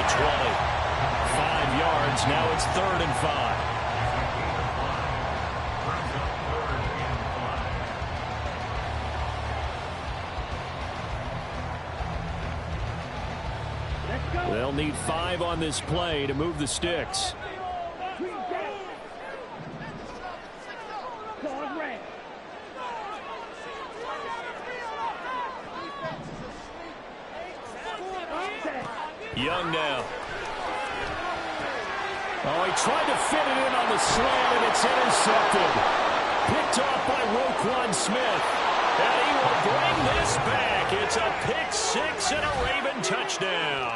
the 20. 5 yards. Now it's 3rd and 5. They'll need 5 on this play to move the sticks. Young now. Oh, he tried to fit it in on the slant, and it's intercepted. Picked off by Roquan Smith. And he will bring this back. It's a pick 6 and a Raven touchdown.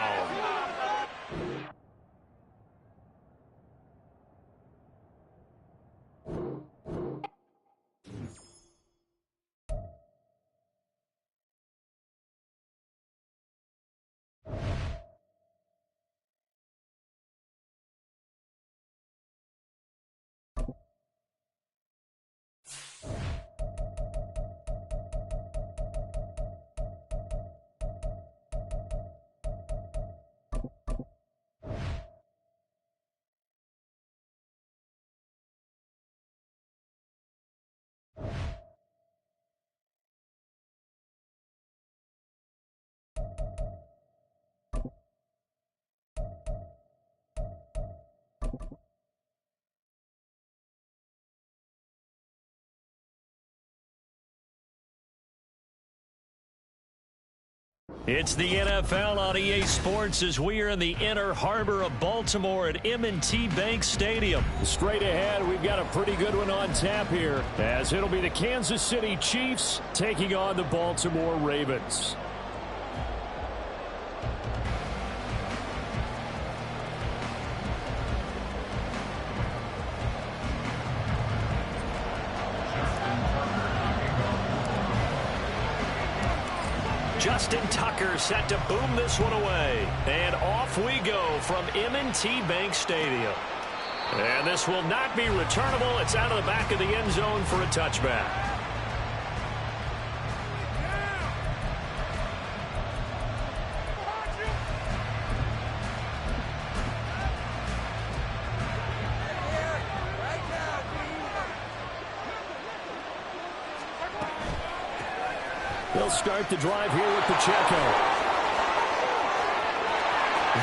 It's the NFL on EA Sports as we are in the inner harbor of Baltimore at M&T Bank Stadium. Straight ahead, we've got a pretty good one on tap here, as it'll be the Kansas City Chiefs taking on the Baltimore Ravens. Justin Tucker set to boom this one away. And off we go from M&T Bank Stadium. And this will not be returnable. It's out of the back of the end zone for a touchback. They'll start the drive here with Pacheco.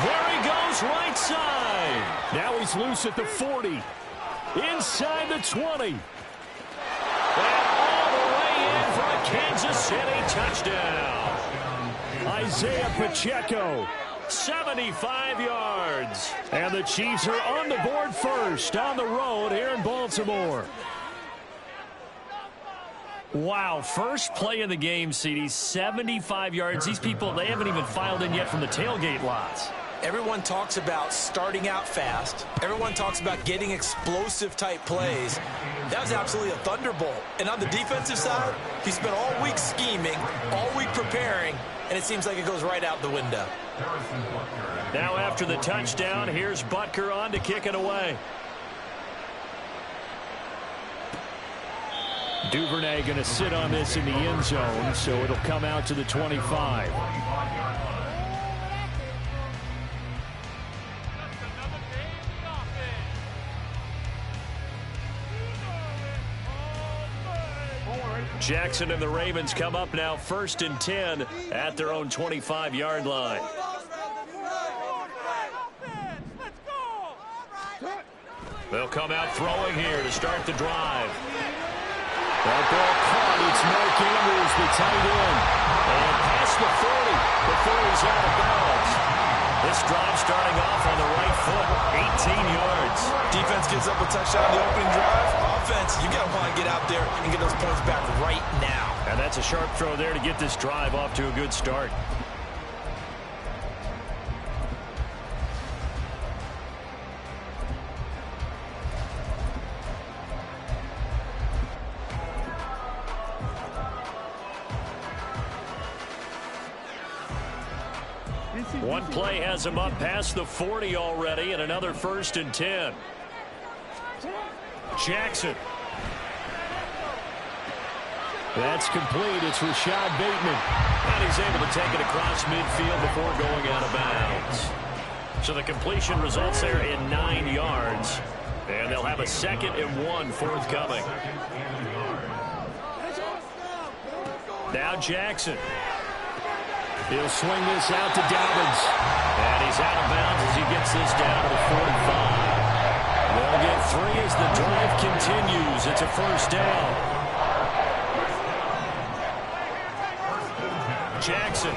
There he goes, right side. Now he's loose at the 40. Inside the 20. And all the way in for a Kansas City touchdown. Isaiah Pacheco, 75 yards. And the Chiefs are on the board first on the road here in Baltimore. Wow, first play of the game, CD, 75 yards. These people, they haven't even filed in yet from the tailgate lots. Everyone talks about starting out fast. Everyone talks about getting explosive-type plays. That was absolutely a thunderbolt. And on the defensive side, he spent all week scheming, all week preparing, and it seems like it goes right out the window. Now after the touchdown, here's Butker on to kick it away. Duvernay going to sit on this in the end zone, so it'll come out to the 25. Jackson and the Ravens come up now 1st and 10 at their own 25-yard line. They'll come out throwing here to start the drive. That ball caught. It's Mark Andrews, the tight end. And past the 40 before he's out of bounds. This drive starting off on the right foot, 18 yards. Defense gives up a touchdown on the opening drive. Offense, you got to want to get out there and get those points back right now. And that's a sharp throw there to get this drive off to a good start. One play has him up past the 40 already, and another 1st and 10. Jackson. That's complete. It's Rashad Bateman. And he's able to take it across midfield before going out of bounds. So the completion results there in 9 yards. And they'll have a 2nd and 1 forthcoming. Now Jackson. He'll swing this out to Dobbins. And he's out of bounds as he gets this down to the 45. They'll get 3 as the drive continues. It's a 1st down. Jackson.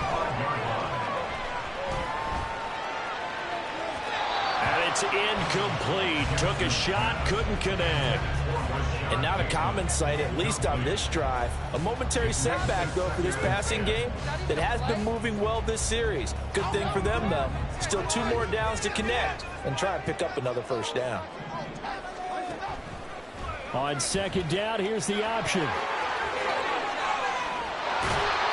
And it's incomplete. Took a shot, couldn't connect. And not a common sight, at least on this drive. A momentary setback, though, for this passing game that has been moving well this series. Good thing for them, though. Still 2 more downs to connect and try and pick up another 1st down. On 2nd down, here's the option.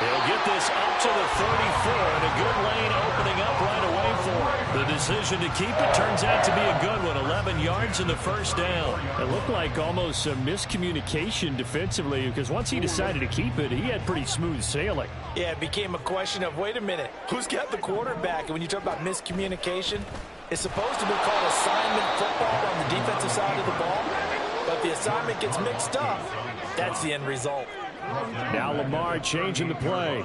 He'll get this up to the 34, and a good lane opening up right away for him. The decision to keep it turns out to be a good one. 11 yards in the 1st down. It looked like almost some miscommunication defensively, because once he decided to keep it, he had pretty smooth sailing. Yeah, it became a question of, wait a minute, who's got the quarterback? And when you talk about miscommunication, it's supposed to be called assignment football on the defensive side of the ball. But the assignment gets mixed up. That's the end result. Now Lamar changing the play.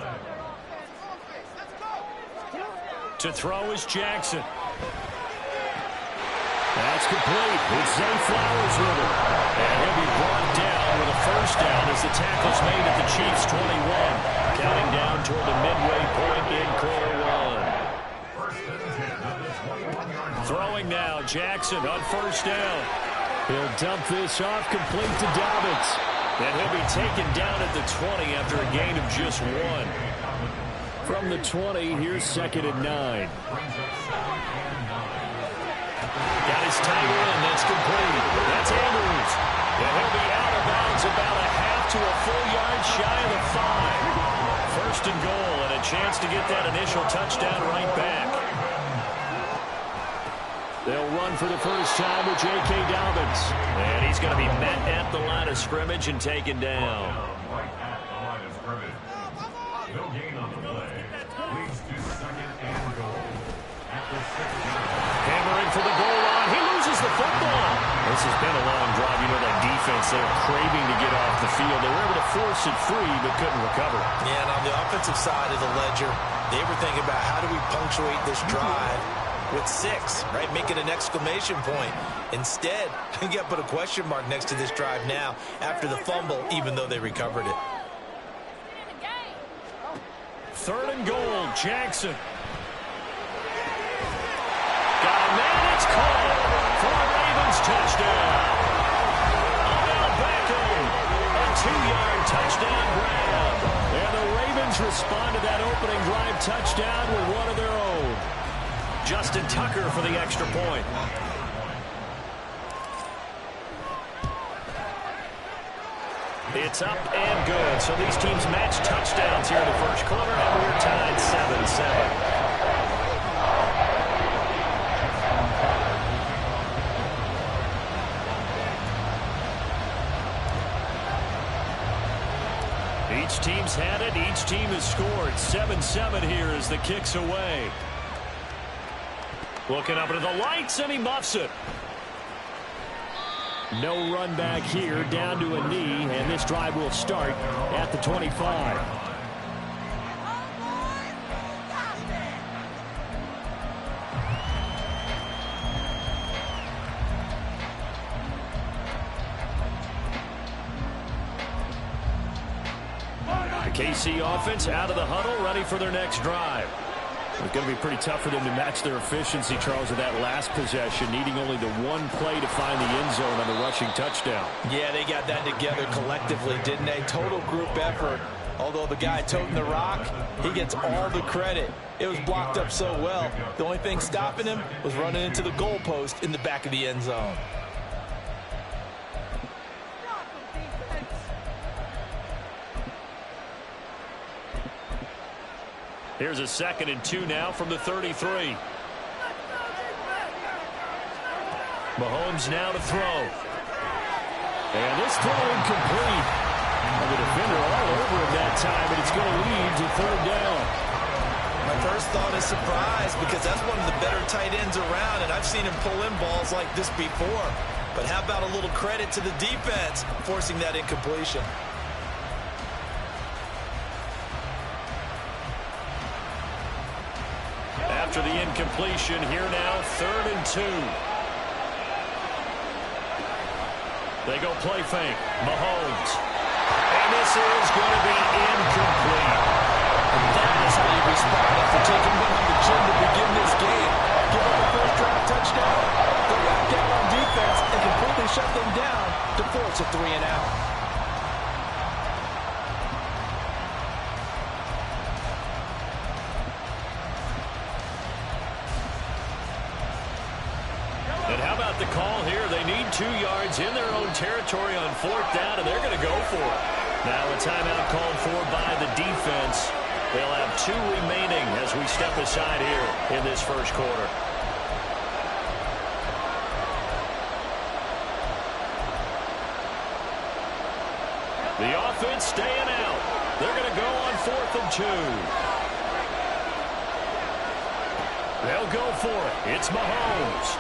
To throw is Jackson. That's complete. It's Zay Flowers with it. And he'll be brought down with a 1st down as the tackle's made at the Chiefs' 21. Counting down toward the midway point in quarter 1. Throwing now, Jackson on 1st down. He'll dump this off complete to Dobbins. And he'll be taken down at the 20 after a gain of just 1. From the 20, here's 2nd and 9. Got his tight end. That's complete. That's Andrews. And he'll be out of bounds about a half to a full yard shy of the 5. 1st and goal, and a chance to get that initial touchdown right back. They'll run for the 1st time with J.K. Dobbins. And he's going to be met at the line of scrimmage and taken down. Hammering for the goal line. He loses the football. This has been a long drive. You know that defense, they're craving to get off the field. They were able to force it free, but couldn't recover. Yeah, and on the offensive side of the ledger, they were thinking about how do we punctuate this drive with 6, right? Make it an exclamation point. Instead, you got to put a question mark next to this drive now after the fumble, even though they recovered it. 3rd and goal, Jackson. Got a man, it's called for a Ravens touchdown. Odell Beckham, a 2-yard touchdown grab. And the Ravens respond to that opening drive touchdown with one of their own. Justin Tucker for the extra point. It's up and good. So these teams match touchdowns here in the 1st quarter, and we're tied 7-7. Each team's had it. Each team has scored. 7-7 here as the kick's away. Looking up into the lights, and he muffs it. No run back here, down to a knee, and this drive will start at the 25. The KC offense out of the huddle, ready for their next drive. It's going to be pretty tough for them to match their efficiency, Charles, of that last possession, needing only the one play to find the end zone on the rushing touchdown. Yeah, they got that together collectively, didn't they? Total group effort. Although the guy toting the rock, he gets all the credit. It was blocked up so well. The only thing stopping him was running into the goalpost in the back of the end zone. Here's a 2nd and 2 now from the 33. Mahomes now to throw. And this throw incomplete. And the defender all over him that time, and it's going to lead to 3rd down. My first thought is surprise because that's one of the better tight ends around, and I've seen him pull in balls like this before. But how about a little credit to the defense forcing that incompletion? After the incompletion, here now, 3rd and 2. They go play fake. Mahomes. And this is going to be incomplete. That is how you respond after taking one on the chin to begin this game. Give up a first-drive touchdown, go back down on defense, and completely shut them down to force a 3-and-out. And how about the call here? They need 2 yards in their own territory on 4th down, and they're going to go for it. Now a timeout called for by the defense. They'll have 2 remaining as we step aside here in this first quarter. The offense staying out. They're going to go on 4th and 2. They'll go for it. It's Mahomes.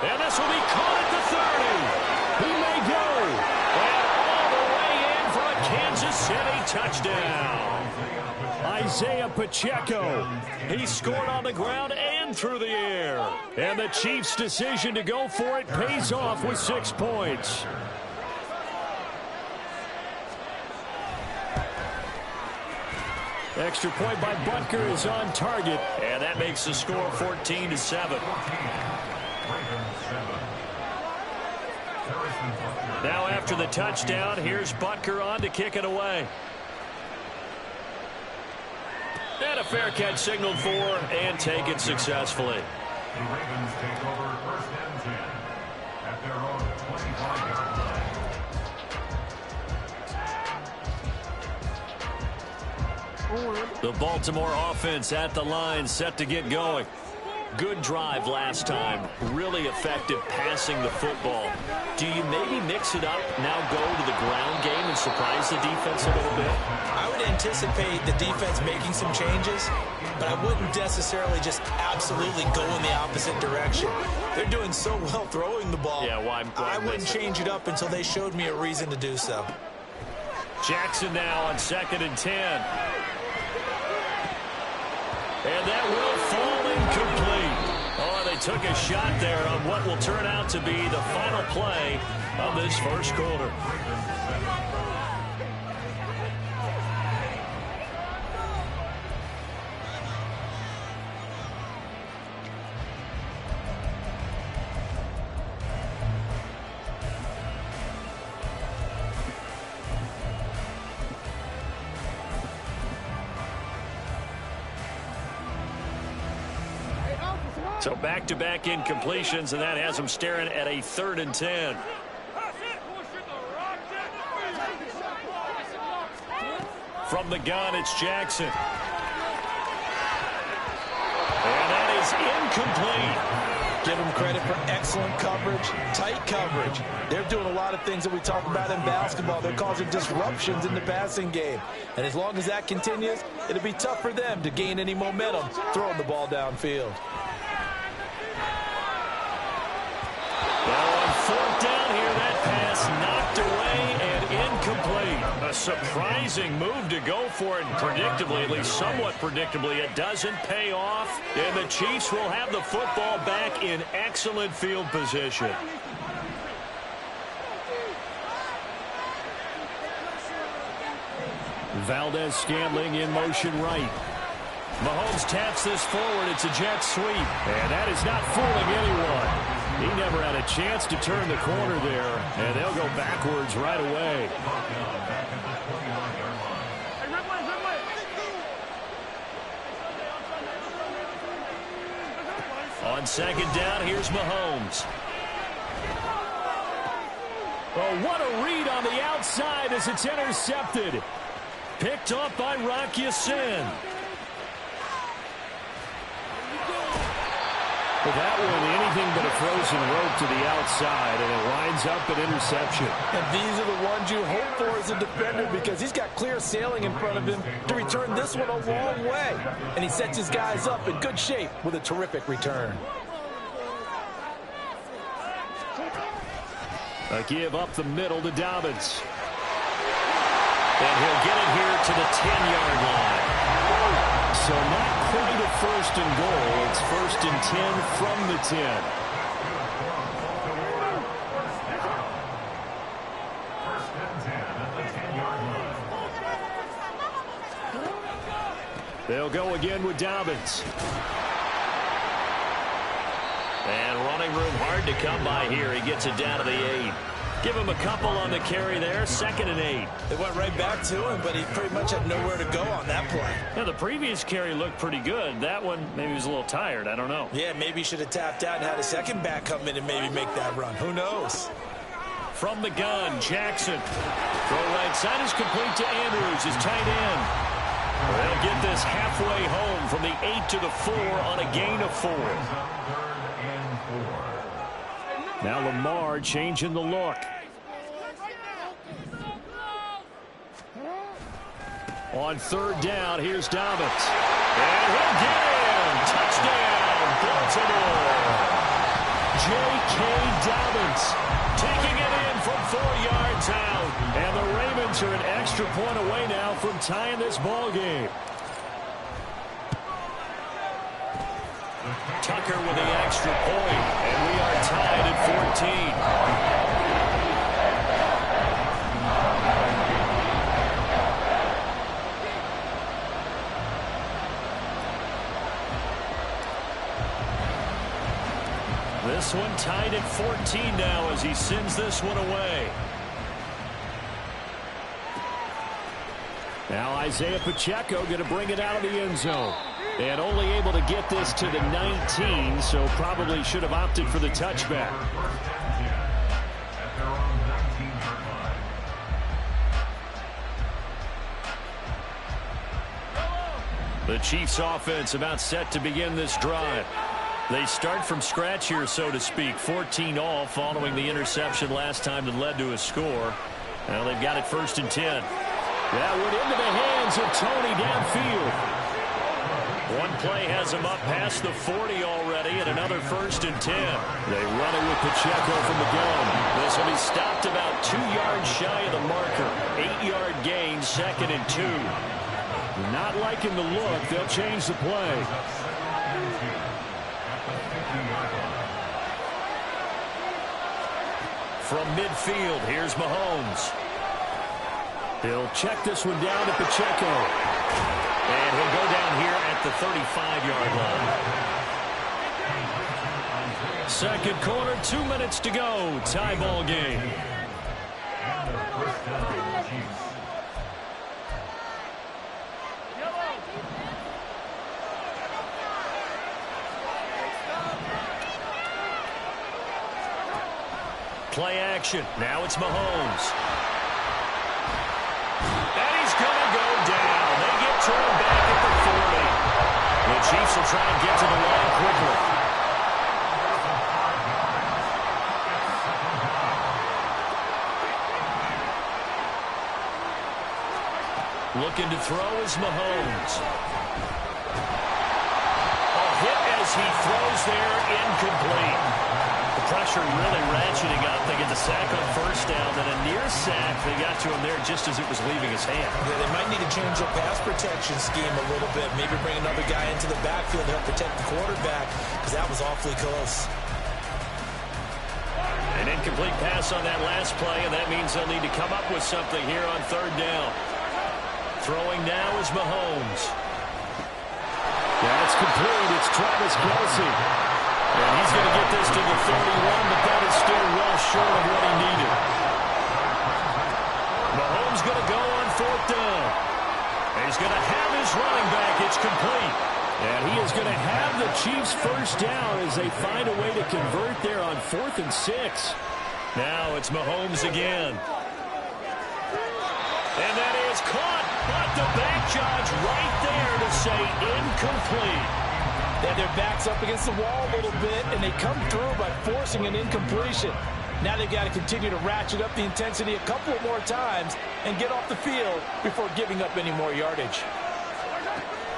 And this will be caught at the 30. He may go. And all the way in for a Kansas City touchdown. Isaiah Pacheco. He scored on the ground and through the air. And the Chiefs' decision to go for it pays off with 6 points. Extra point by Butker is on target. And that makes the score 14-7. Now after the touchdown, here's Butker on to kick it away. And a fair catch signaled for and taken successfully. The Ravens take over 1st and 10 at their own 25-yard line. The Baltimore offense at the line, set to get going. Good drive last time. Really effective passing the football. Do you maybe mix it up, now go to the ground game and surprise the defense a little bit? I would anticipate the defense making some changes, but I wouldn't necessarily just absolutely go in the opposite direction. They're doing so well throwing the ball. Yeah, why I wouldn't change it up until they showed me a reason to do so. Jackson now on 2nd and 10. And that will fall incomplete. Oh, they took a shot there on what will turn out to be the final play of this first quarter. So back-to-back incompletions, and that has them staring at a 3rd and 10. From the gun, it's Jackson. And that is incomplete. Give them credit for excellent coverage, tight coverage. They're doing a lot of things that we talk about in basketball. They're causing disruptions in the passing game. And as long as that continues, it'll be tough for them to gain any momentum throwing the ball downfield. Well, on 4th down here, that pass knocked away and incomplete. A surprising move to go for it, and predictably, at least somewhat predictably, it doesn't pay off. And the Chiefs will have the football back in excellent field position. Valdez-Scantling in motion right. Mahomes taps this forward. It's a jet sweep. And that is not fooling anyone. He never had a chance to turn the corner there, and they'll go backwards right away. On 2nd down, here's Mahomes. Oh, what a read on the outside as it's intercepted. Picked up by Rock Ya-Sin. With that one, anything but a frozen rope to the outside, and it winds up an interception. And these are the ones you hope for as a defender because he's got clear sailing in front of him to return this one a long way. And he sets his guys up in good shape with a terrific return. A give up the middle to Dobbins. And he'll get it here to the 10-yard line. So not quite a first and goal. It's first and 10 from the 10. They'll go again with Dobbins. And running room hard to come by here. He gets it down to the 8. Give him a couple on the carry there. 2nd and 8. They went right back to him, but he pretty much had nowhere to go on that play. Yeah, the previous carry looked pretty good. That one, maybe he was a little tired. I don't know. Yeah, maybe he should have tapped out and had a second back come in and maybe make that run. Who knows? From the gun, Jackson. Throw right side is complete to Andrews, his tight end. They'll get this halfway home from the 8 to the 4 on a gain of 4. Now Lamar changing the look. On 3rd down, here's Dobbins. And he'll get in. Touchdown, Baltimore. J.K. Dobbins taking it in from 4 yards out. And the Ravens are an extra point away now from tying this ball game. Tucker with the extra point, and we are tied at 14. This one tied at 14 now as he sends this one away. Now Isaiah Pacheco going to bring it out of the end zone. And only able to get this to the 19, so probably should have opted for the touchback. The Chiefs offense about set to begin this drive. They start from scratch here, so to speak. 14 all following the interception last time that led to a score. Now they've got it 1st and 10. That went into the hands of Tony downfield. One play has him up past the 40 already, and another 1st and 10. They run it with Pacheco from the gun. This will be stopped about 2 yards shy of the marker. 8-yard gain, 2nd and 2. Not liking the look. They'll change the play. From midfield, here's Mahomes. He'll check this one down to Pacheco. And he'll go down here at the 35-yard line. Second quarter, 2 minutes to go. Tie ball game. Play action. Now it's Mahomes. And he's going to go down. They get to him back at the 40. The Chiefs will try and get to the line quickly. Looking to throw is Mahomes. A hit as he throws there, incomplete. The pressure really ratcheting up. They get the sack on 1st down, then a near sack. They got to him there just as it was leaving his hand. Yeah, they might need to change their pass protection scheme a little bit. Maybe bring another guy into the backfield to help protect the quarterback, because that was awfully close. An incomplete pass on that last play, and that means they'll need to come up with something here on 3rd down. Throwing now is Mahomes. That's complete. It's Travis Kelce. And he's going to get this to the 31, but that is still well short of what he needed. Mahomes going to go on 4th down. And he's going to have his running back. It's complete. And he is going to have the Chiefs 1st down as they find a way to convert there on 4th and 6. Now it's Mahomes again. And that is caught. But the back judge right there to say incomplete. They have their backs up against the wall a little bit, and they come through by forcing an incompletion. Now they've got to continue to ratchet up the intensity a couple more times and get off the field before giving up any more yardage.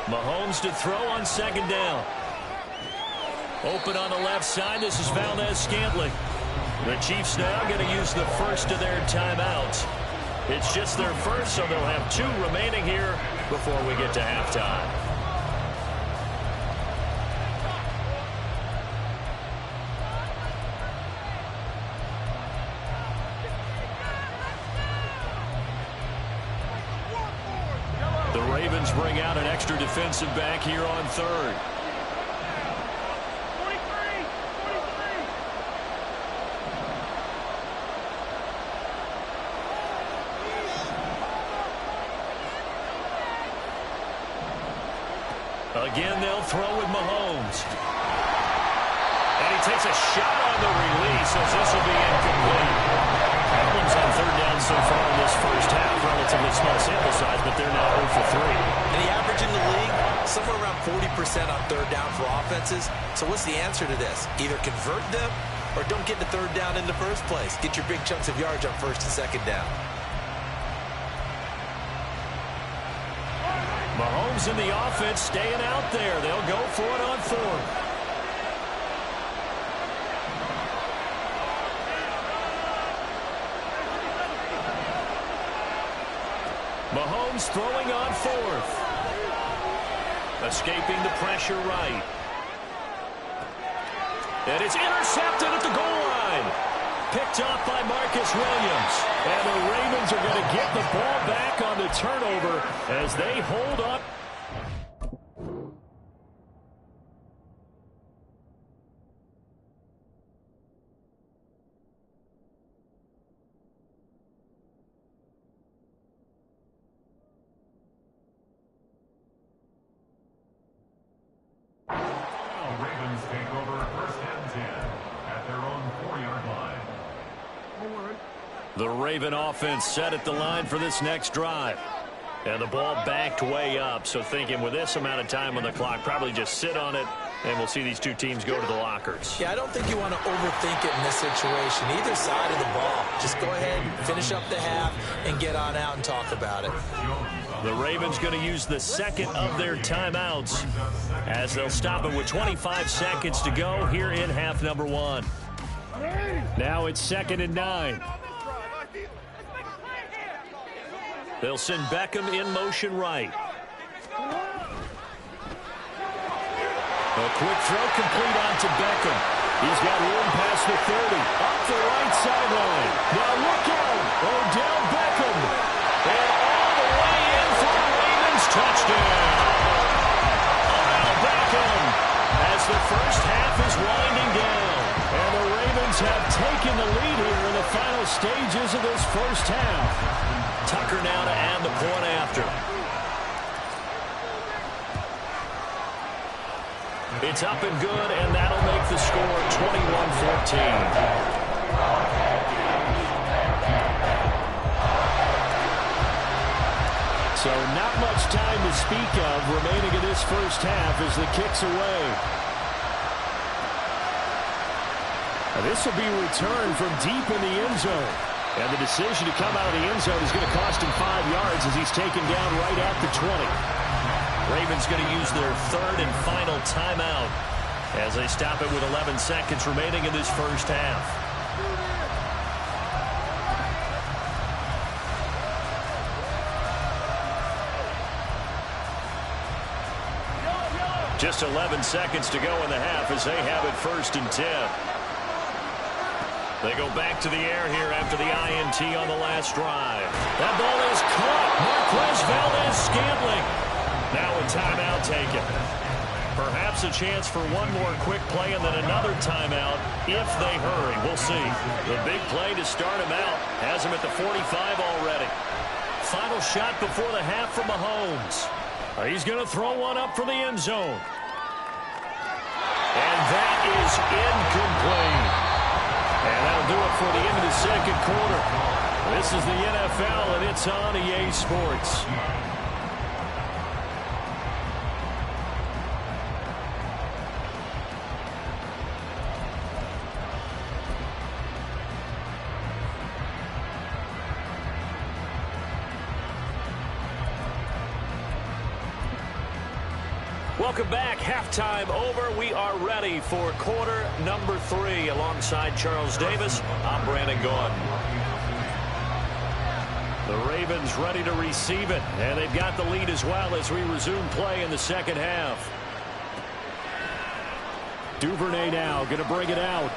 Mahomes to throw on second down. Open on the left side. This is Valdez-Scantling. The Chiefs now going to use the first of their timeouts. It's just their first, so they'll have 2 remaining here before we get to halftime. The Ravens bring out an extra defensive back here on third. Again, they'll throw with Mahomes. And he takes a shot on the release as this will be incomplete. Problems on third down so far in this first half. Relatively small sample size, but they're now 0 for 3. And the average in the league, somewhere around 40% on third down for offenses. So what's the answer to this? Either convert them or don't get the third down in the first place. Get your big chunks of yards on first and second down. Mahomes in the offense staying out there. They'll go for it on fourth. Mahomes throwing on fourth. Escaping the pressure right. And it's intercepted at the goal line. Picked off by Marcus Williams. And the Ravens are going to get the ball back on the turnover as they hold up. Ravens take over first and 10 at their own 4-yard line. The Raven offense set at the line for this next drive. And the ball backed way up, so thinking with this amount of time on the clock, probably just sit on it, and we'll see these 2 teams go to the lockers. Yeah, I don't think you want to overthink it in this situation. Either side of the ball. Just go ahead, finish up the half, and get on out and talk about it. The Ravens going to use the second of their timeouts as they'll stop it with 25 seconds to go here in half number 1. Now it's 2nd and 9. They'll send Beckham in motion right. A quick throw complete on to Beckham. He's got room past the 30. Up the right sideline. Now look out. Odell Beckham. And all the way in for the Ravens touchdown. Odell Beckham as the first half is winding down. And the Ravens have taken the lead here in the final stages of this first half. Tucker now to add the point after. It's up and good, and that'll make the score 21-14. So not much time to speak of remaining in this first half as the kick's away. Now this will be returned from deep in the end zone. And the decision to come out of the end zone is going to cost him 5 yards as he's taken down right at the 20. Ravens going to use their third and final timeout as they stop it with 11 seconds remaining in this first half. Just 11 seconds to go in the half as they have it 1st and 10. They go back to the air here after the INT on the last drive. That ball is caught. Marquez Valdez-Scantling. Now a timeout taken. Perhaps a chance for one more quick play and then another timeout if they hurry. We'll see. The big play to start him out has him at the 45 already. Final shot before the half from Mahomes. He's going to throw one up for the end zone. And that is incomplete. And that'll do it for the end of the second quarter. This is the NFL, and it's on EA Sports. Welcome back. Halftime over. We are ready for quarter number 3. Alongside Charles Davis, I'm Brandon Gaudin. The Ravens ready to receive it, and they've got the lead as well as we resume play in the second half. Duvernay now going to bring it out.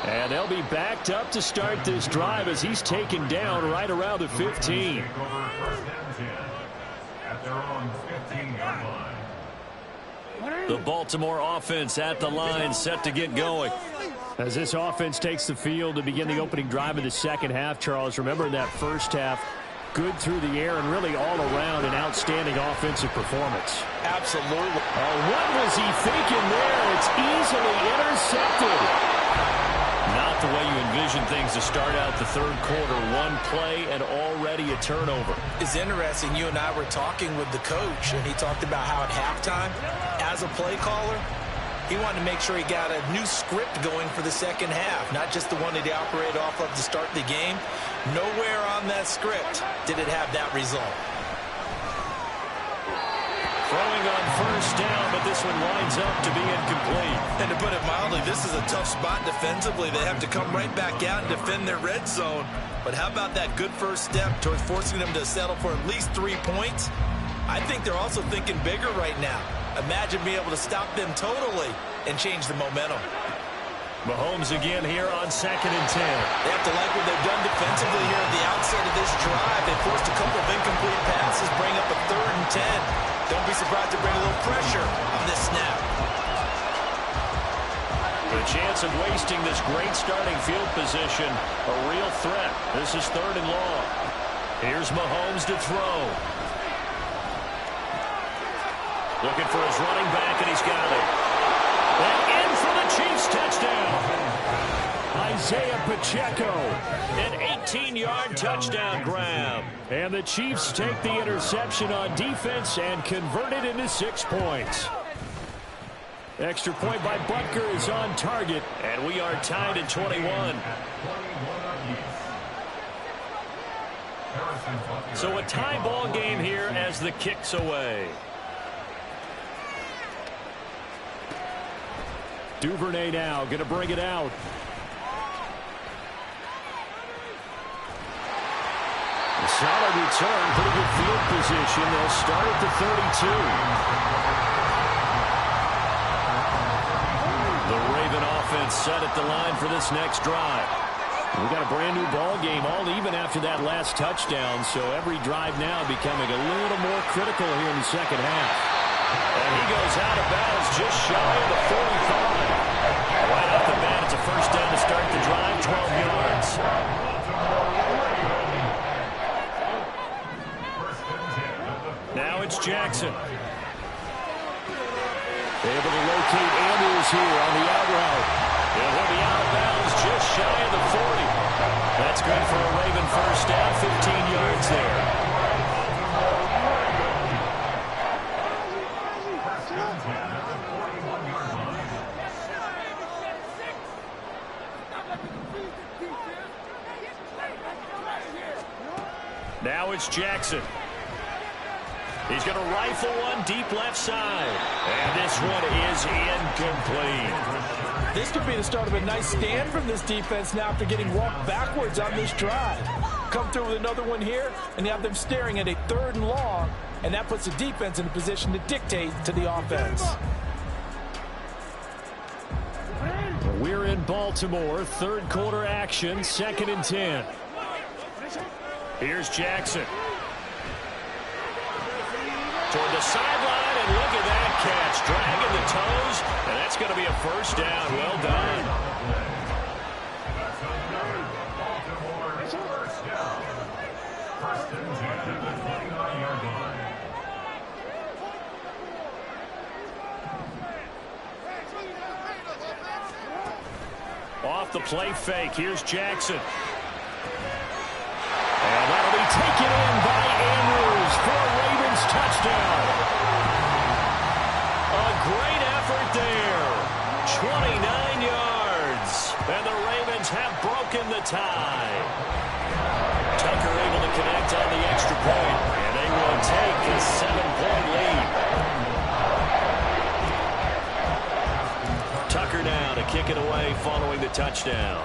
And they'll be backed up to start this drive as he's taken down right around the 15. The Baltimore offense at the line, set to get going. As this offense takes the field to begin the opening drive of the second half, Charles, remember in that first half, good through the air and really all around an outstanding offensive performance. Absolutely. What was he thinking there? It's easily intercepted. Not the way you envision things to start out the third quarter. One play and already a turnover. It's interesting. You and I were talking with the coach, and he talked about how at halftime, as a play caller, he wanted to make sure he got a new script going for the second half, not just the one that he operated off of to start the game. Nowhere on that script did it have that result. Throwing on first down, but this one winds up to be incomplete. And to put it mildly, this is a tough spot defensively. They have to come right back out and defend their red zone. But how about that good first step towards forcing them to settle for at least 3 points? I think they're also thinking bigger right now. Imagine being able to stop them totally and change the momentum. Mahomes again here on 2nd and 10. They have to like what they've done defensively here at the outset of this drive. They forced a couple of incomplete passes, bring up a 3rd and 10. Don't be surprised to bring a little pressure on this snap. The chance of wasting this great starting field position, a real threat. This is 3rd and long. Here's Mahomes to throw. Looking for his running back, and he's got it. And in for the Chiefs touchdown. Isaiah Pacheco. An 18-yard touchdown grab. And the Chiefs take the interception on defense and convert it into 6 points. Extra point by Butker is on target. And we are tied at 21. So a tie ball game here as the kick's away. Duvernay now going to bring it out. A solid return, pretty good field position. They'll start at the 32. The Raven offense set at the line for this next drive. We got a brand new ball game, all even after that last touchdown. So every drive now becoming a little more critical here in the second half. And he goes out of bounds just shy of the 45. Right off the bat, it's a first down to start the drive, 12 yards. Now it's Jackson. Able to locate Andrews here on the out route. And he'll be out of bounds just shy of the 40. That's good for a Raven first down, 15 yards there. Now it's Jackson. He's going to rifle one deep left side. And this one is incomplete. This could be the start of a nice stand from this defense now after getting walked backwards on this drive. Come through with another one here, and you have them staring at a 3rd and long, and that puts the defense in a position to dictate to the offense. We're in Baltimore, 3rd quarter action, 2nd and 10. Here's Jackson. Toward the sideline, and look at that catch. Dragging the toes, and that's going to be a first down. Well done. Off the play fake, here's Jackson. And that'll be taken in by Andrews for a Ravens touchdown. A great effort there. 29 yards. And the Ravens have broken the tie. Tucker able to connect on the extra point. And they will take a 7-point lead. taken away following the touchdown.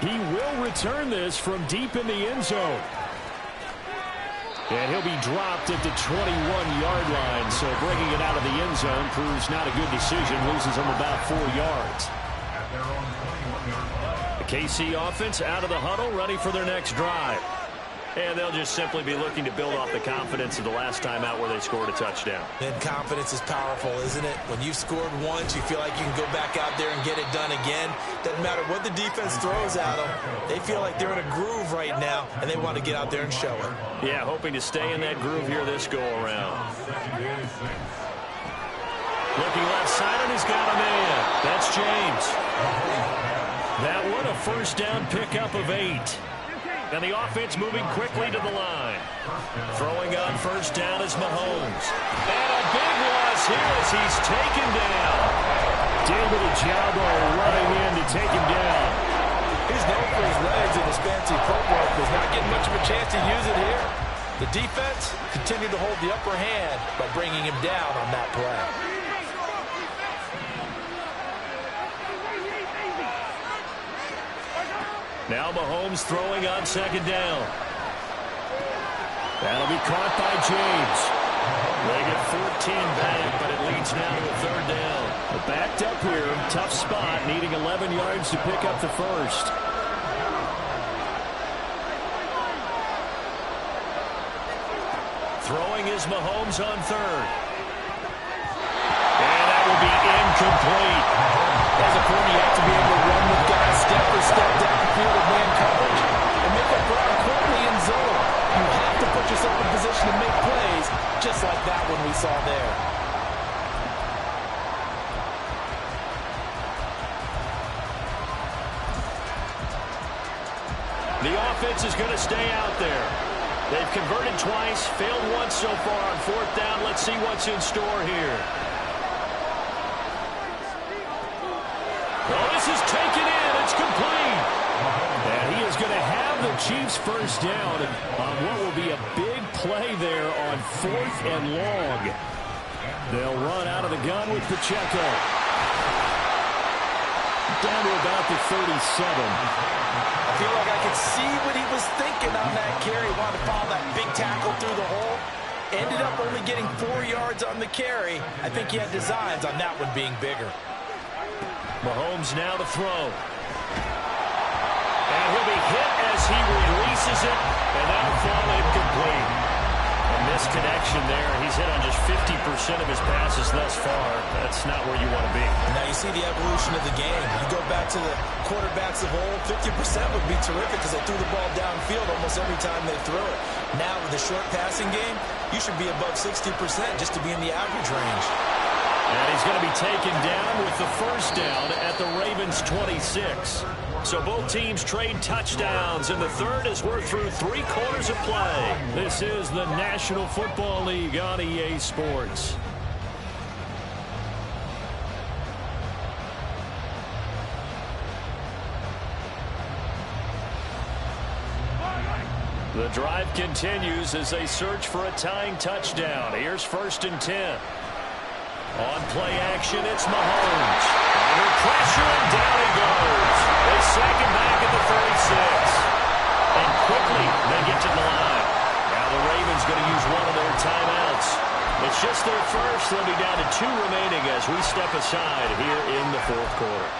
He will return this from deep in the end zone. And he'll be dropped at the 21-yard line. So bringing it out of the end zone proves not a good decision. Loses him about 4 yards. The KC offense out of the huddle, ready for their next drive. And they'll just simply be looking to build off the confidence of the last time out where they scored a touchdown. And confidence is powerful, isn't it? When you've scored once, you feel like you can go back out there and get it done again. Doesn't matter what the defense throws at them. They feel like they're in a groove right now, and they want to get out there and show it. Yeah, hoping to stay in that groove here this go-around. Looking left side, and he's got a man. That's James. That one, a first down pickup of 8. And the offense moving quickly to the line. Throwing on first down is Mahomes. And a big loss here as he's taken down. David Ojabo running in to take him down. He's known for his legs and his fancy footwork. He's not getting much of a chance to use it here. The defense continued to hold the upper hand by bringing him down on that play. Now Mahomes throwing on second down. That'll be caught by James. They get 14 back, but it leads now to a third down. But backed up here, tough spot, needing 11 yards to pick up the first. Throwing is Mahomes on third. And that will be incomplete. As a corner, you have to be able to run with guys step for step downfield with man coverage and make up ground quickly in zone. You have to put yourself in position to make plays, just like that one we saw there. The offense is going to stay out there. They've converted twice, failed once so far on fourth down. Let's see what's in store here. Oh, this is taken in. It's complete. And he is going to have the Chiefs first down on what will be a big play there on fourth and long. They'll run out of the gun with Pacheco. Down to about the 37. I feel like I could see what he was thinking on that carry. He wanted to follow that big tackle through the hole. Ended up only getting 4 yards on the carry. I think he had designs on that one being bigger. Mahomes now to throw. And he'll be hit as he releases it, and that'll fall incomplete. A misconnection there. He's hit on just 50% of his passes thus far. That's not where you want to be. Now you see the evolution of the game. You go back to the quarterbacks of old, 50% would be terrific because they threw the ball downfield almost every time they threw it. Now with the short passing game, you should be above 60% just to be in the average range. And he's going to be taken down with the first down at the Ravens' 26. So both teams trade touchdowns, and the third as we're through 3 quarters of play. This is the National Football League on EA Sports. The drive continues as they search for a tying touchdown. Here's first and 10. On play action, it's Mahomes. Under pressure, and down he goes. They sack him back at the 36. And quickly, they get to the line. Now the Ravens going to use one of their timeouts. It's just their first. They'll be down to 2 remaining as we step aside here in the fourth quarter.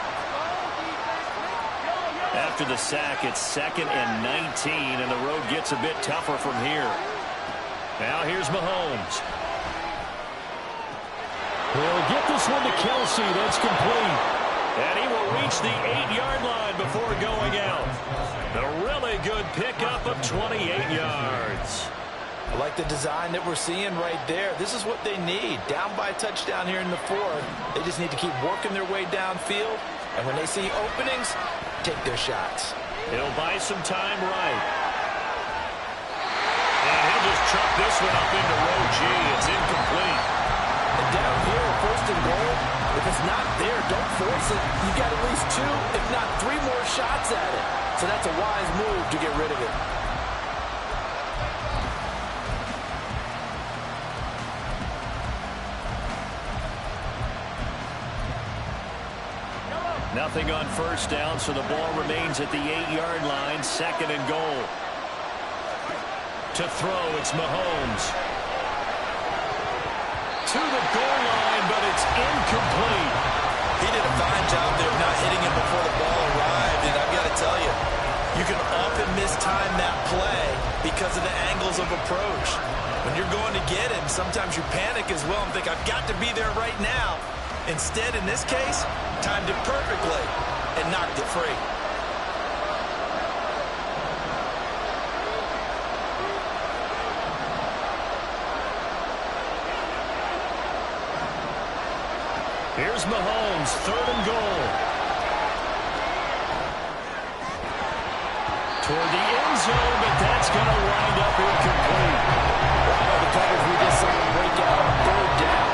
After the sack, it's 2nd and 19, and the road gets a bit tougher from here. Now here's Mahomes. He'll get this one to Kelsey. That's complete. And he will reach the 8-yard line before going out. A really good pickup of 28 yards. I like the design that we're seeing right there. This is what they need. Down by a touchdown here in the fourth. They just need to keep working their way downfield. And when they see openings, take their shots. He'll buy some time right. And he'll just chuck this one up into row G. It's incomplete. And down here, first and goal, if it's not there, don't force it. You got at least 2, if not 3 more shots at it. So that's a wise move to get rid of it. Nothing on first down, so the ball remains at the 8-yard line, 2nd and goal. To throw, it's Mahomes. To the goal line, but it's incomplete. He did a fine job there of not hitting him before the ball arrived, and I've got to tell you, you can often mistime that play because of the angles of approach. When you're going to get him, sometimes you panic as well and think, I've got to be there right now. Instead, in this case, timed it perfectly and knocked it free. Here's Mahomes, 3rd and goal. Toward the end zone, but that's going to wind up incomplete. Wow, the coverage we just saw break out on 3rd down.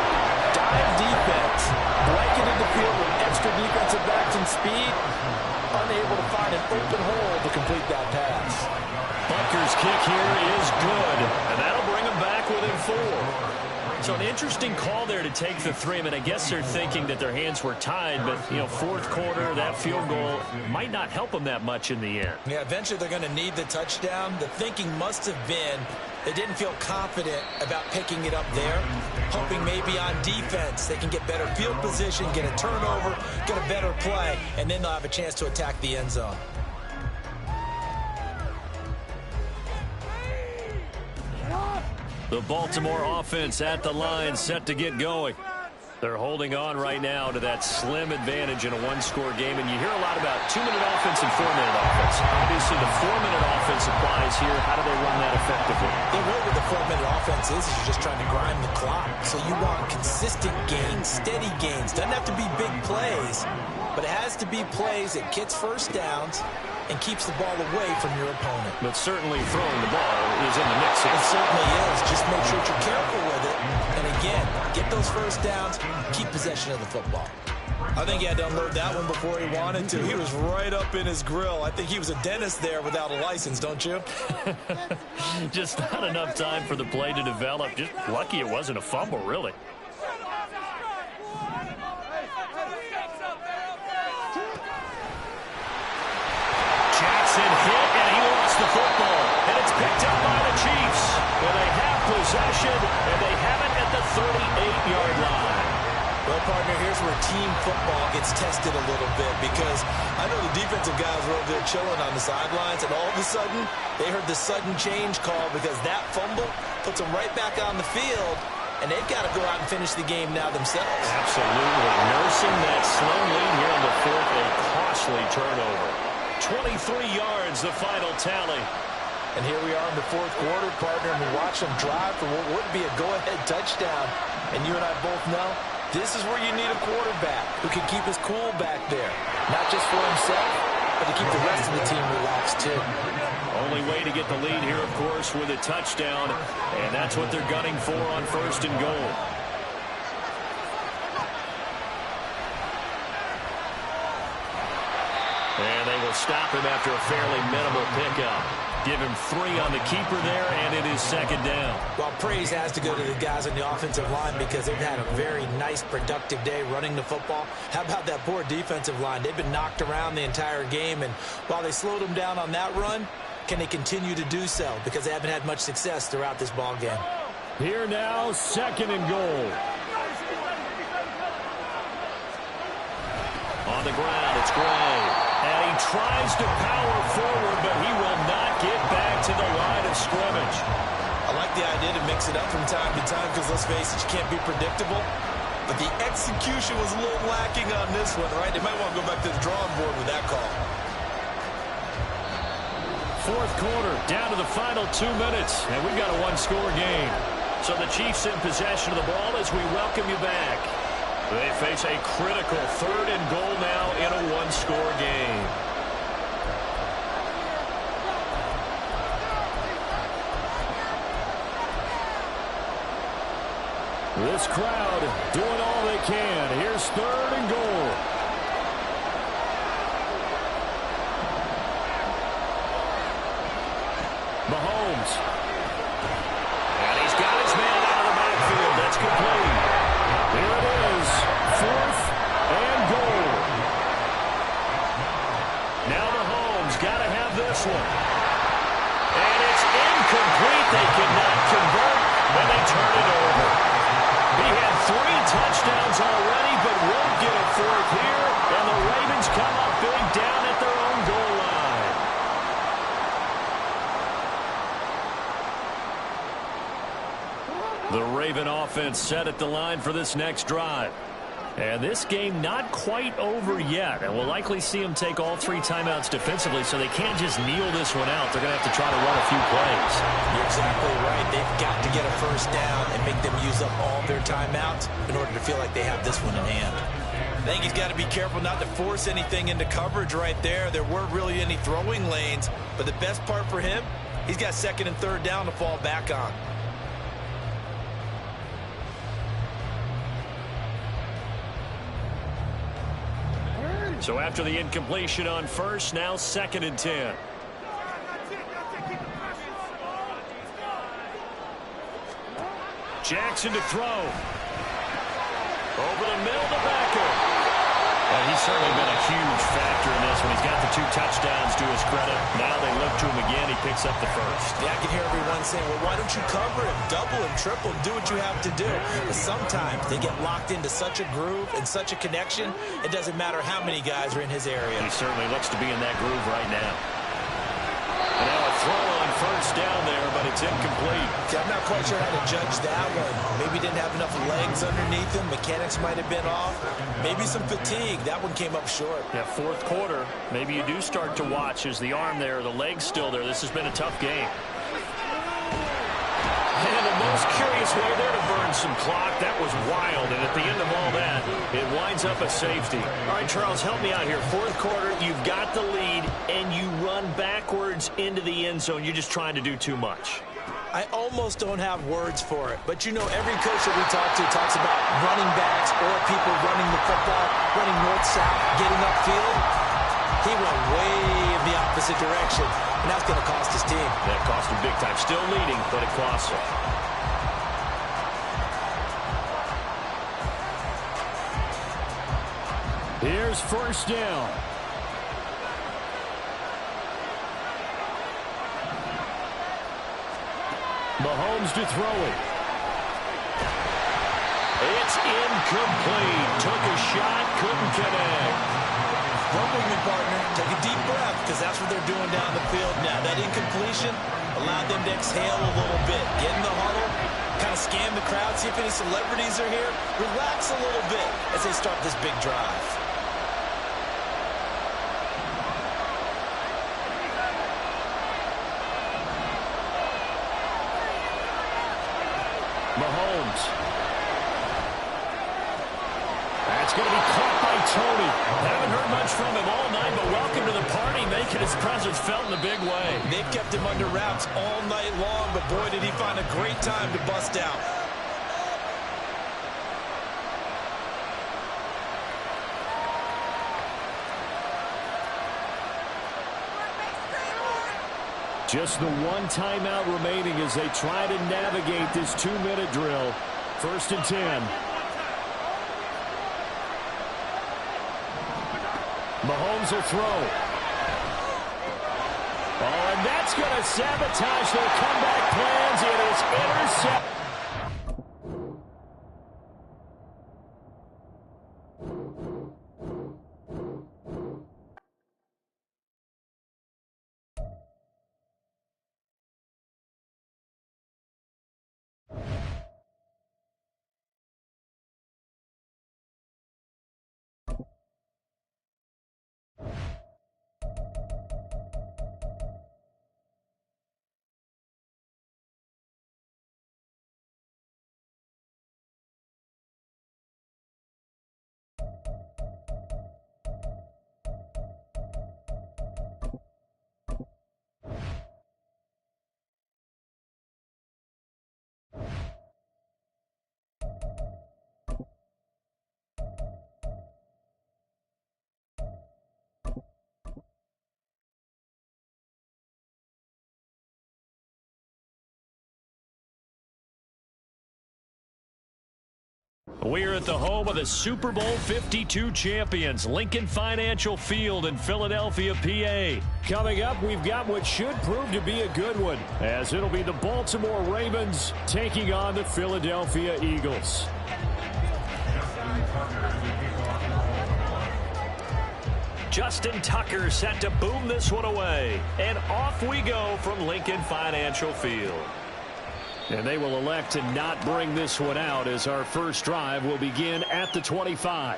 Dive defense, blanketed the field with extra defensive backs and speed, unable to find an open hole to complete that pass. Butker's kick here is good, and that'll bring him back within 4. So an interesting call there to take the 3. I mean, I guess they're thinking that their hands were tied, but, you know, 4th quarter, that field goal might not help them that much in the end. Yeah, eventually they're going to need the touchdown. The thinking must have been they didn't feel confident about picking it up there, hoping maybe on defense they can get better field position, get a turnover, get a better play, and then they'll have a chance to attack the end zone. The Baltimore offense at the line, set to get going. They're holding on right now to that slim advantage in a one-score game, and you hear a lot about 2-minute offense and 4-minute offense. Obviously, the 4-minute offense applies here. How do they run that effectively? The way with the 4-minute offense is you're just trying to grind the clock. So you want consistent gains, steady gains. Doesn't have to be big plays, but it has to be plays that gets first downs and keeps the ball away from your opponent. But certainly throwing the ball is in the mix here. It certainly is. Just make sure you're careful with it. And again, get those first downs, keep possession of the football. I think he had to unload that one before he wanted to. He was right up in his grill. I think he was a dentist there without a license, don't you? Just not enough time for the play to develop. Just lucky it wasn't a fumble, really. Jackson hit, and he lost the football. And it's picked up by the Chiefs. Well, they have possession, and they have it at the 38-yard line. Well, partner, here's where team football gets tested a little bit, because I know the defensive guys were over there chilling on the sidelines, and all of a sudden, they heard the sudden change call because that fumble puts them right back on the field, and they've got to go out and finish the game now themselves. Absolutely. Nursing that slow lead here in the 4th, a costly turnover. 23 yards, the final tally. And here we are in the 4th quarter, partner, and we watch them drive for what would be a go-ahead touchdown. And you and I both know this is where you need a quarterback who can keep his cool back there. Not just for himself, but to keep the rest of the team relaxed, too. Only way to get the lead here, of course, with a touchdown. And that's what they're gunning for on 1st and goal. And they will stop him after a fairly minimal pickup. Give him 3 on the keeper there, and it is 2nd down. Well, praise has to go to the guys on the offensive line because they've had a very nice, productive day running the football. How about that poor defensive line? They've been knocked around the entire game, and while they slowed them down on that run, can they continue to do so? Because they haven't had much success throughout this ball game. Here now, 2nd and goal. On the ground, it's Gray. And he tries to power forward, but he will not get back to the line of scrimmage. I like the idea to mix it up from time to time because, let's face it, you can't be predictable. But the execution was a little lacking on this one, right? They might want to go back to the drawing board with that call. 4th quarter, down to the final 2 minutes, and we've got a one-score game. So the Chiefs in possession of the ball as we welcome you back. They face a critical 3rd and goal now in a one-score game. This crowd doing all they can. Here's 3rd and goal. Mahomes. And he's got his man out of the backfield. That's complete. Here it is, 4th and goal. one. And it's incomplete. They cannot convert, and they turn it over. He had 3 touchdowns already, but won't get a 4th here. And the Ravens come up big down at their own goal line. The Raven offense set at the line for this next drive. And this game not quite over yet. And we'll likely see them take all 3 timeouts defensively, so they can't just kneel this one out. They're going to have to try to run a few plays. You're exactly right. They've got to get a first down and make them use up all their timeouts in order to feel like they have this one in hand. I think he's got to be careful not to force anything into coverage right there. There weren't really any throwing lanes. But the best part for him, he's got 2nd and 3rd down to fall back on. So after the incompletion on first, now 2nd and 10. Jackson to throw. Over the middle to Becker. Well, he's certainly been a huge factor in this when he's got the 2 touchdowns to his credit. Now they look to him again. He picks up the first. Yeah, I can hear everyone saying, well, why don't you cover him, double him, triple him, do what you have to do. But sometimes they get locked into such a groove and such a connection, it doesn't matter how many guys are in his area. He certainly looks to be in that groove right now. And now a throw on first down there, but it's incomplete. See, I'm not quite sure how to judge that one. Maybe didn't have enough legs underneath him. Mechanics might have been off. Maybe some fatigue. That one came up short. Yeah, 4th quarter. Maybe you do start to watch as the arm there, the leg's still there. This has been a tough game. And the most curious way there to burn some clock. That was wild. And at the end of all that, it winds up a safety. All right, Charles, help me out here. 4th quarter, you've got the lead, and you run backwards into the end zone. You're just trying to do too much. I almost don't have words for it. But, you know, every coach that we talk to talks about running backs or people running the football, running north-south, getting upfield. He went way in the opposite direction, and that's going to cost his team. That cost him big time. Still leading, but it costs him. Here's first down. Mahomes to throw it. It's incomplete. Took a shot, couldn't connect. Work with me, partner. Take a deep breath, because that's what they're doing down the field now. That incompletion allowed them to exhale a little bit. Get in the huddle, kind of scan the crowd, see if any celebrities are here. Relax a little bit as they start this big drive. Mahomes. That's going to be caught by Tony. Haven't heard much from him all night, but welcome to the party, making his presence felt in a big way. They've kept him under wraps all night long, but boy, did he find a great time to bust out. Just the 1 timeout remaining as they try to navigate this 2-minute drill. 1st and 10. Mahomes will throw. Oh, and that's going to sabotage their comeback plans. It is intercepted. We're at the home of the Super Bowl 52 champions, Lincoln Financial Field in Philadelphia, PA. Coming up, we've got what should prove to be a good one, as it'll be the Baltimore Ravens taking on the Philadelphia Eagles. Justin Tucker set to boom this one away. And off we go from Lincoln Financial Field. And they will elect to not bring this one out, as our first drive will begin at the 25.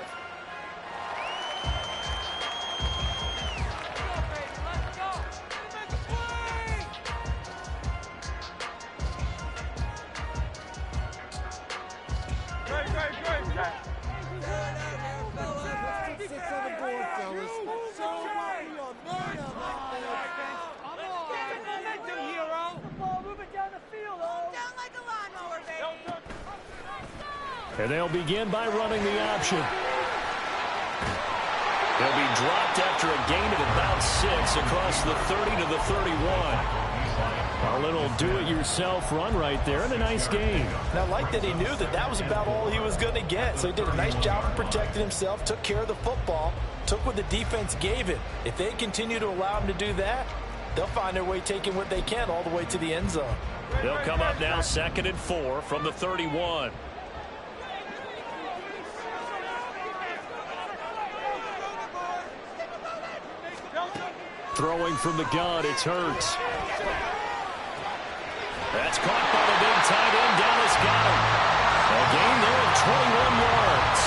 And they'll begin by running the option. They'll be dropped after a gain of about 6 across the 30 to the 31. A little do-it-yourself run right there, and a nice gain. And I like that he knew that that was about all he was going to get. So he did a nice job of protecting himself, took care of the football, took what the defense gave him. If they continue to allow him to do that, they'll find their way taking what they can all the way to the end zone. They'll come up now 2nd and 4 from the 31. Throwing from the gun, it's Hurts. That's caught by the big tight end, Dallas Goedert. A gain there of 21 yards.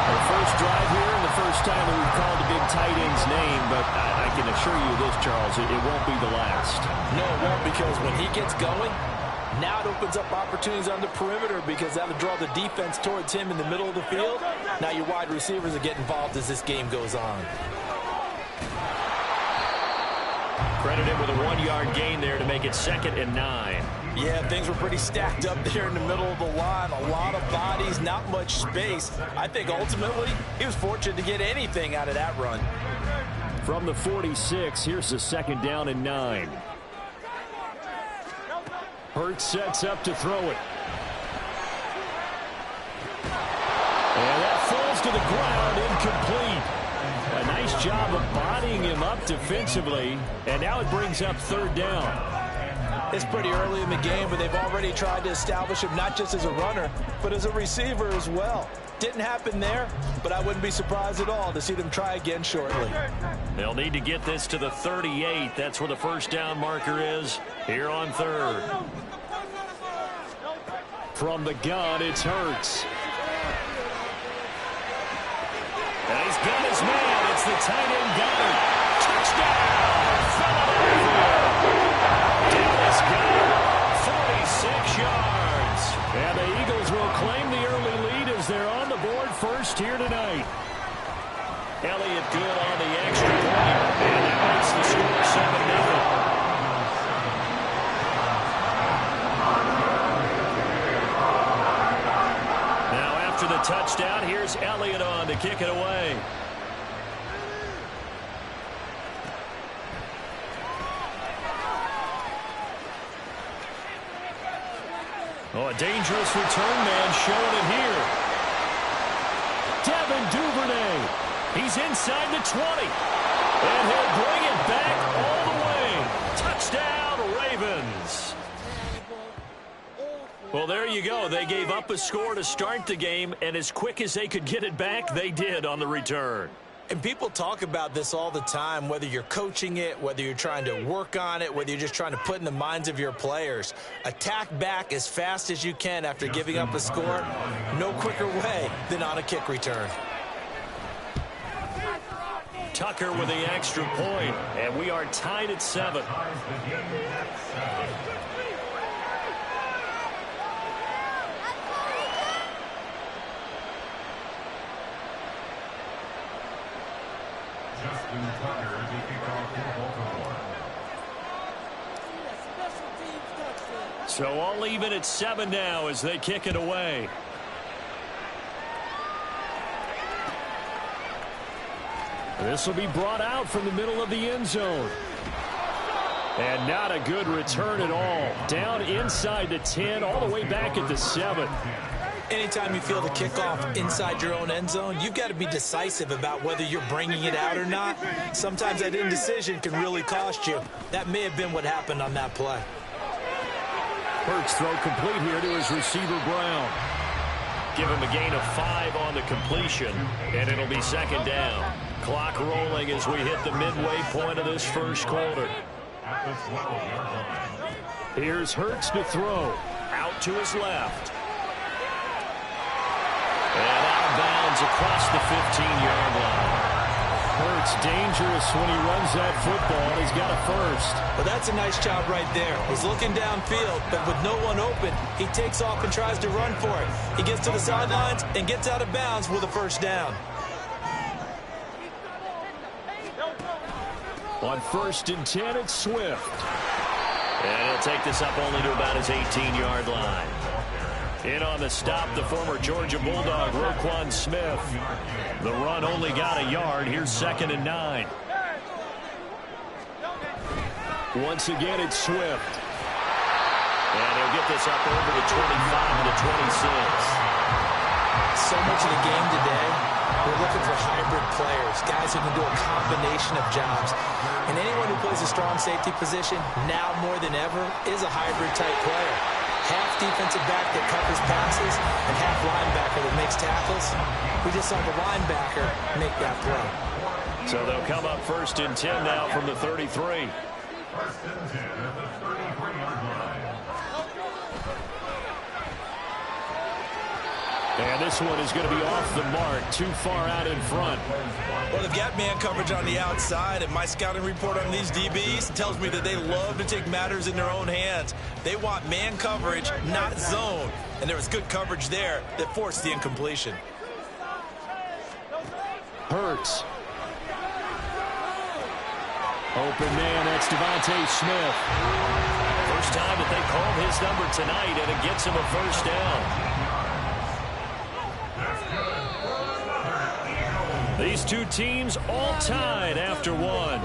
Our first drive here, and the first time that we've called the big tight end's name, but I can assure you this, Charles, it won't be the last. No, it won't, because when he gets going, now it opens up opportunities on the perimeter, because that'll draw the defense towards him in the middle of the field. Now your wide receivers will get involved as this game goes on. Credited with a 1-yard gain there to make it 2nd and 9. Yeah, things were pretty stacked up there in the middle of the line. A lot of bodies, not much space. I think ultimately he was fortunate to get anything out of that run. From the 46, here's the 2nd down and 9. Hurts sets up to throw it. And that falls to the ground, incomplete. A nice job of bodying him up defensively, and now it brings up 3rd down. It's pretty early in the game, but they've already tried to establish him not just as a runner, but as a receiver as well. Didn't happen there, but I wouldn't be surprised at all to see them try again shortly. They'll need to get this to the 38. That's where the first down marker is here on 3rd. From the gun, it's Hurts. And he's got his man. It's the tight end Goedert. Touchdown, Philadelphia. Dallas Goedert, 46 yards. And the Eagles will claim the early lead as they're on the board first here tonight. Elliott good on the extra point. And that makes the score 7-0. After the touchdown, here's Elliott on to kick it away. Oh, a dangerous return man showing it here. Devin Duvernay. He's inside the 20. And he'll bring it back all the way. Touchdown, Ravens. Well, there you go. They gave up a score to start the game, and as quick as they could get it back, they did on the return. And people talk about this all the time, whether you're coaching it, whether you're trying to work on it, whether you're just trying to put in the minds of your players. Attack back as fast as you can after giving up a score. No quicker way than on a kick return. Tucker with the extra point, and we are tied at 7. Justin Tucker, the kickoff for Baltimore. So all even at 7 now as they kick it away. This will be brought out from the middle of the end zone. And not a good return at all. Down inside the 10, all the way back at the 7. Anytime you feel the kickoff inside your own end zone, you've got to be decisive about whether you're bringing it out or not. Sometimes that indecision can really cost you. That may have been what happened on that play. Hurts throw complete here to his receiver, Brown. Give him a gain of 5 on the completion, and it'll be second down. Clock rolling as we hit the midway point of this first quarter. Here's Hurts to throw. Out to his left. And out of bounds across the 15-yard line. Hurts dangerous when he runs that football, and he's got a first. Well, that's a nice job right there. He's looking downfield, but with no one open, he takes off and tries to run for it. He gets to the sidelines and gets out of bounds with a first down. On 1st and 10, it's Swift. And he'll take this up only to about his 18-yard line. In on the stop, the former Georgia Bulldog, Roquan Smith. The run only got a yard. Here's 2nd and 9. Once again, it's Swift. And he'll get this up over the 25 to the 26. So much of the game today, we're looking for hybrid players, guys who can do a combination of jobs. And anyone who plays a strong safety position, now more than ever, is a hybrid-type player. Half defensive back that covers passes and half linebacker that makes tackles. We just saw the linebacker make that play. So they'll come up 1st and 10 now from the 33. 1st and 10 at the 33-yard line. And this one is going to be off the mark, too far out in front. Well, they've got man coverage on the outside, and my scouting report on these DBs tells me that they love to take matters in their own hands. They want man coverage, not zone. And there was good coverage there that forced the incompletion. Hurts. Open man, that's Devontae Smith. First time that they called his number tonight, and it gets him a first down. These two teams all tied after one.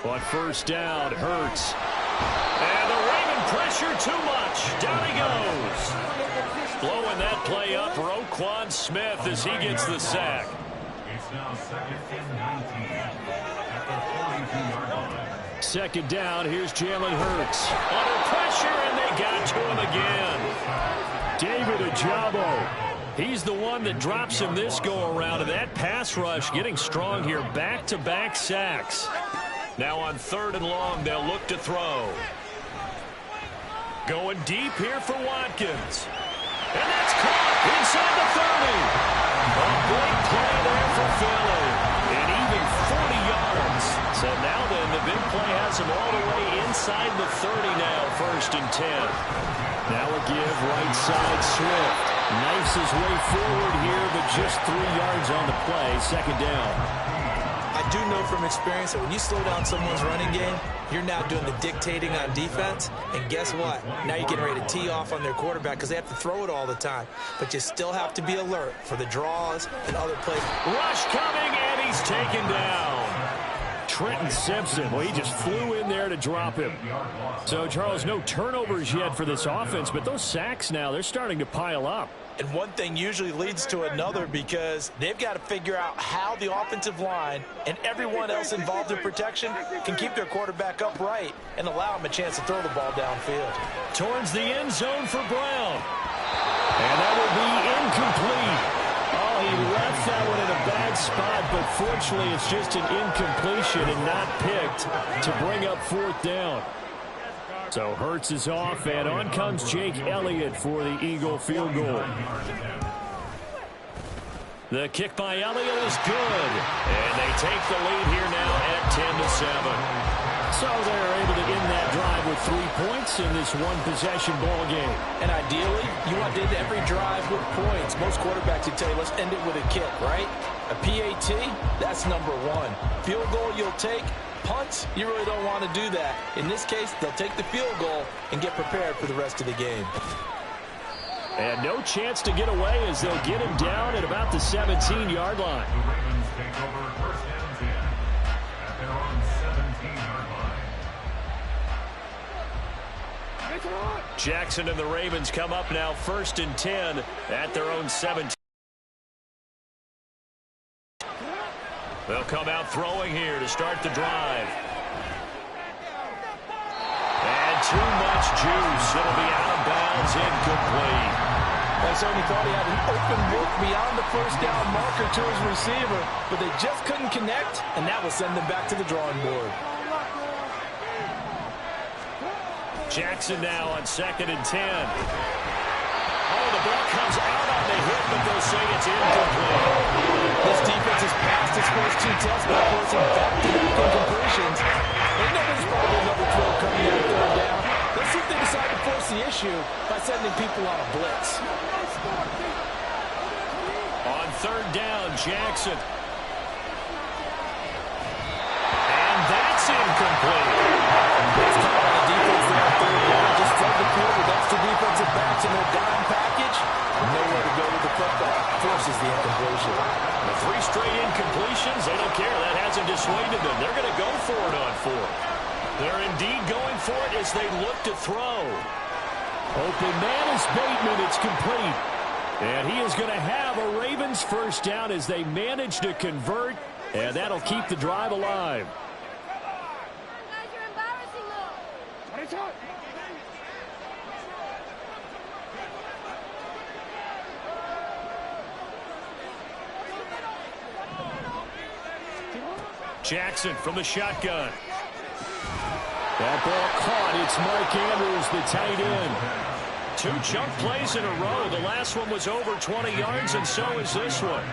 On 1st down, Hurts. And the Raven pressure too much. Down he goes. Blowing that play up, Roquan Smith, as he gets the sack. It's now 2nd and 19 at the 42-yard line. 2nd down, here's Jalen Hurts. Under pressure, and they got to him again. David Ojabo. He's the one that drops him this go-around, and that pass rush getting strong here. Back-to-back sacks. Now on 3rd and long, they'll look to throw. Going deep here for Watkins. And that's caught inside the 30. A big play there for Philly. And even 40 yards. So now then, the big play has him all the way inside the 30 now, 1st and 10. Now a give right side Swift. Knifes his way forward here, but just 3 yards on the play, 2nd down. I do know from experience that when you slow down someone's running game, you're now doing the dictating on defense. And guess what? Now you're getting ready to tee off on their quarterback because they have to throw it all the time. But you still have to be alert for the draws and other plays. Rush coming, and he's taken down. Trenton Simpson, well, he just flew in there to drop him. So, Charles, no turnovers yet for this offense, but those sacks now, they're starting to pile up. And one thing usually leads to another because they've got to figure out how the offensive line and everyone else involved in protection can keep their quarterback upright and allow him a chance to throw the ball downfield. Towards the end zone for Brown. And that will be incomplete. Oh, he left that one in a bad spot, but fortunately it's just an incompletion and not picked to bring up 4th down. So Hurts is off, and on comes Jake Elliott for the Eagle field goal. The kick by Elliott is good, and they take the lead here now at 10-7. So they're able to end that drive with 3 points in this one-possession ball game. And ideally, you want to end every drive with points. Most quarterbacks would tell you, let's end it with a kick, right? A PAT, that's number 1. Field goal you'll take, punts, you really don't want to do that. In this case, they'll take the field goal and get prepared for the rest of the game. And no chance to get away as they'll get him down at about the 17-yard line. The Ravens take over first and 10 at their own 17-yard line. Jackson and the Ravens come up now first and 10 at their own 17. They'll come out throwing here to start the drive. And too much juice. It'll be out of bounds, incomplete. I certainly thought he had an open look beyond the first down marker to his receiver, but they just couldn't connect, and that will send them back to the drawing board. Jackson now on second and 10. Oh, the ball comes out on the hit, but they'll say it's incomplete. This defense has passed its first two tests by forcing back-to-back incompletions. They know there's probably another throw coming out third down. Let's see if they decide to force the issue by sending people on a blitz. On third down, Jackson. And that's incomplete. That's caught on the defense there on third down. Just flood the field with extra defensive backs in their dime package. Nowhere to go with the football. Forces the incompletion. The 3 straight incompletions, they don't care. That hasn't dissuaded them. They're going to go for it on 4. They're indeed going for it as they look to throw. Open man is Bateman. It's complete. And he is going to have a Ravens first down as they manage to convert. And that'll keep the drive alive. Jackson from the shotgun. That ball caught. It's Mike Andrews, the tight end. 2 chunk plays in a row. The last one was over 20 yards, and so is this one.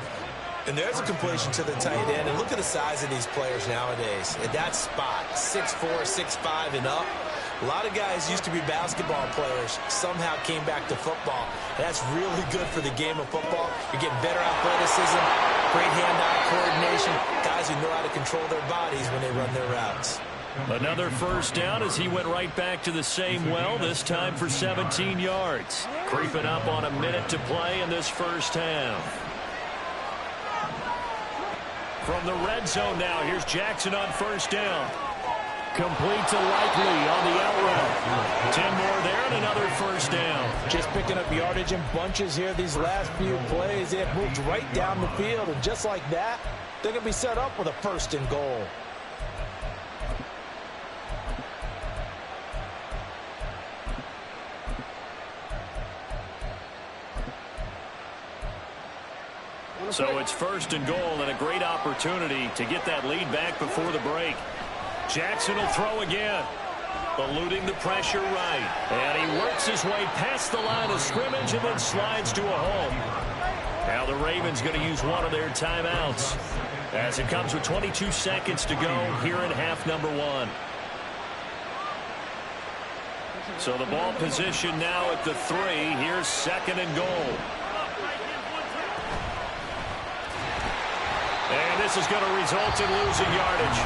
And there's a completion to the tight end. And look at the size of these players nowadays. At that spot, 6'4", 6'5", and up. A lot of guys used to be basketball players, somehow came back to football. And that's really good for the game of football. You're getting better athleticism, great hand-eye coordination, guys who know how to control their bodies when they run their routes. Another first down as he went right back to the same well, this time for 17 yards. Creeping up on a minute to play in this first half. From the red zone now, here's Jackson on first down. Complete to Likely on the out route. 10 more there and another first down. Just picking up yardage in bunches here these last few plays. They have moved right down the field, and just like that, they're going to be set up with a first and goal. So it's first and goal and a great opportunity to get that lead back before the break. Jackson will throw again. Eluding the pressure right. And he works his way past the line of scrimmage and then slides to a hole. Now the Ravens going to use one of their timeouts as it comes with 22 seconds to go here in half number 1. So the ball position now at the 3. Here's second and goal. And this is going to result in losing yardage.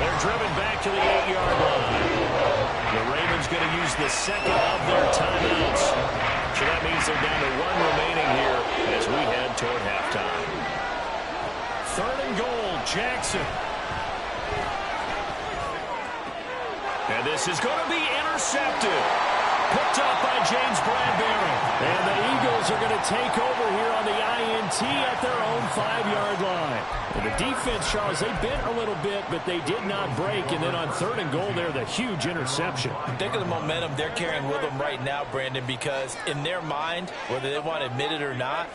They're driven back to the 8-yard line. The Ravens going to use the second of their timeouts. So that means they're down to 1 remaining here as we head toward halftime. Third and goal, Jackson. And this is going to be intercepted. Picked up by James Bradbury. And the Eagles are going to take over here on the INT at their own 5-yard line. And the defense, Charles, they bent a little bit, but they did not break. And then on third and goal there, the huge interception. Think of the momentum they're carrying with them right now, Brandon, because in their mind, whether they want to admit it or not,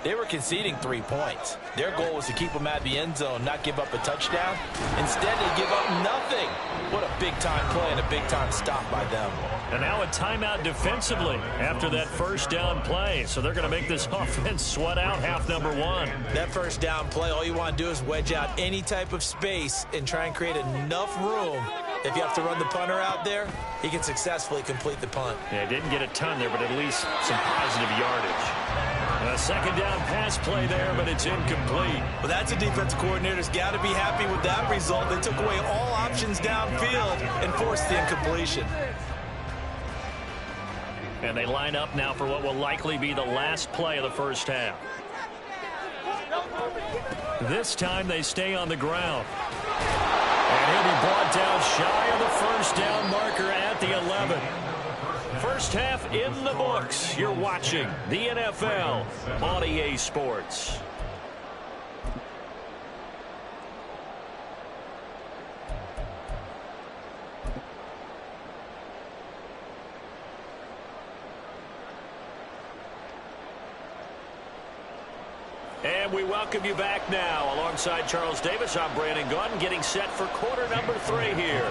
they were conceding 3 points. Their goal was to keep them out of the end zone, not give up a touchdown. Instead, they give up nothing. What a big-time play and a big-time stop by them. And now a timeout defensively after that first down play. So they're going to make this offense sweat out half number 1. That first down play, all you want to do is wedge out any type of space and try and create enough room. If you have to run the punter out there, he can successfully complete the punt. Yeah, didn't get a ton there, but at least some positive yardage. A second down pass play there, but it's incomplete. Well, that's a defensive coordinator's got to be happy with that result. They took away all options downfield and forced the incompletion. And they line up now for what will likely be the last play of the first half. This time they stay on the ground. And he'll be brought down shy of the first down marker at the 11. First half in the books. You're watching the NFL on EA Sports. And we welcome you back now. Alongside Charles Davis, I'm Brandon Gaudin, getting set for quarter number 3 here.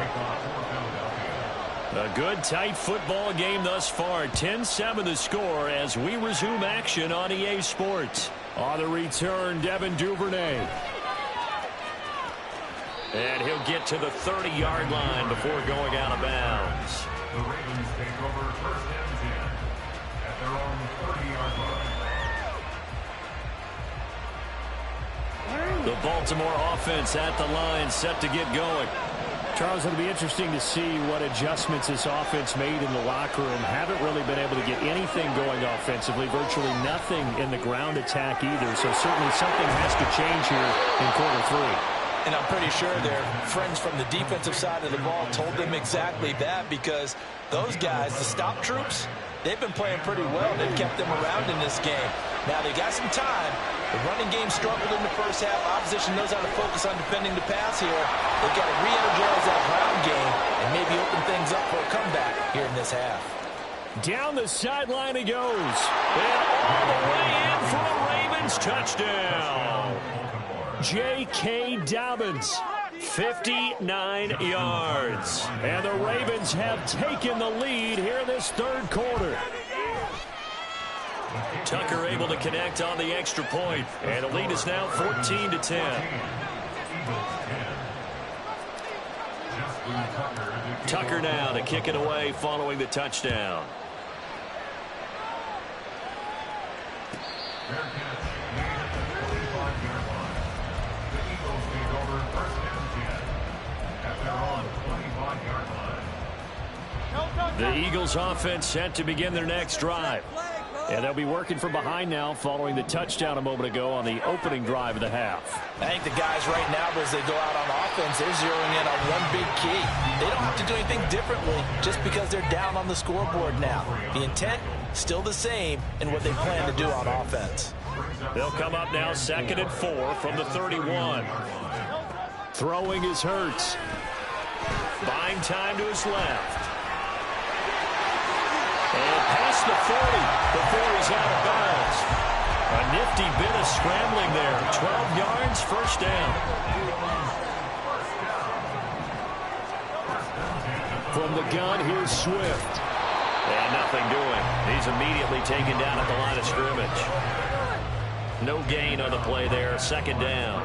A good, tight football game thus far. 10-7 the score as we resume action on EA Sports. On the return, Devin Duvernay. And he'll get to the 30-yard line before going out of bounds. The Ravens take over first and 10 at their own 30-yard line. The Baltimore offense at the line, set to get going. Charles, it'll be interesting to see what adjustments this offense made in the locker room. Haven't really been able to get anything going offensively, virtually nothing in the ground attack either. So certainly something has to change here in quarter 3. And I'm pretty sure their friends from the defensive side of the ball told them exactly that, because those guys, the stop troops, they've been playing pretty well. They've kept them around in this game. Now they got some time. The running game struggled in the first half. Opposition knows how to focus on defending the pass here. They've got to re-energize that ground game and maybe open things up for a comeback here in this half. Down the sideline he goes. And all the way in for a Ravens touchdown. J.K. Dobbins, 59 yards. And the Ravens have taken the lead here in this third quarter. Tucker able to connect on the extra point, and the lead is now 14-10. Tucker now to kick it away following the touchdown. The Eagles offense set to begin their next drive. And they'll be working from behind now following the touchdown a moment ago on the opening drive of the half. I think the guys right now, as they go out on offense, they're zeroing in on one big key. They don't have to do anything differently just because they're down on the scoreboard now. The intent, still the same in what they plan to do on offense. They'll come up now 2nd and 4 from the 31. Throwing is Hurts. Buying time to his left. And past the 40 before he's out of bounds. A nifty bit of scrambling there. 12 yards, first down. From the gun, here's Swift. And nothing doing. He's immediately taken down at the line of scrimmage. No gain on the play there. Second down.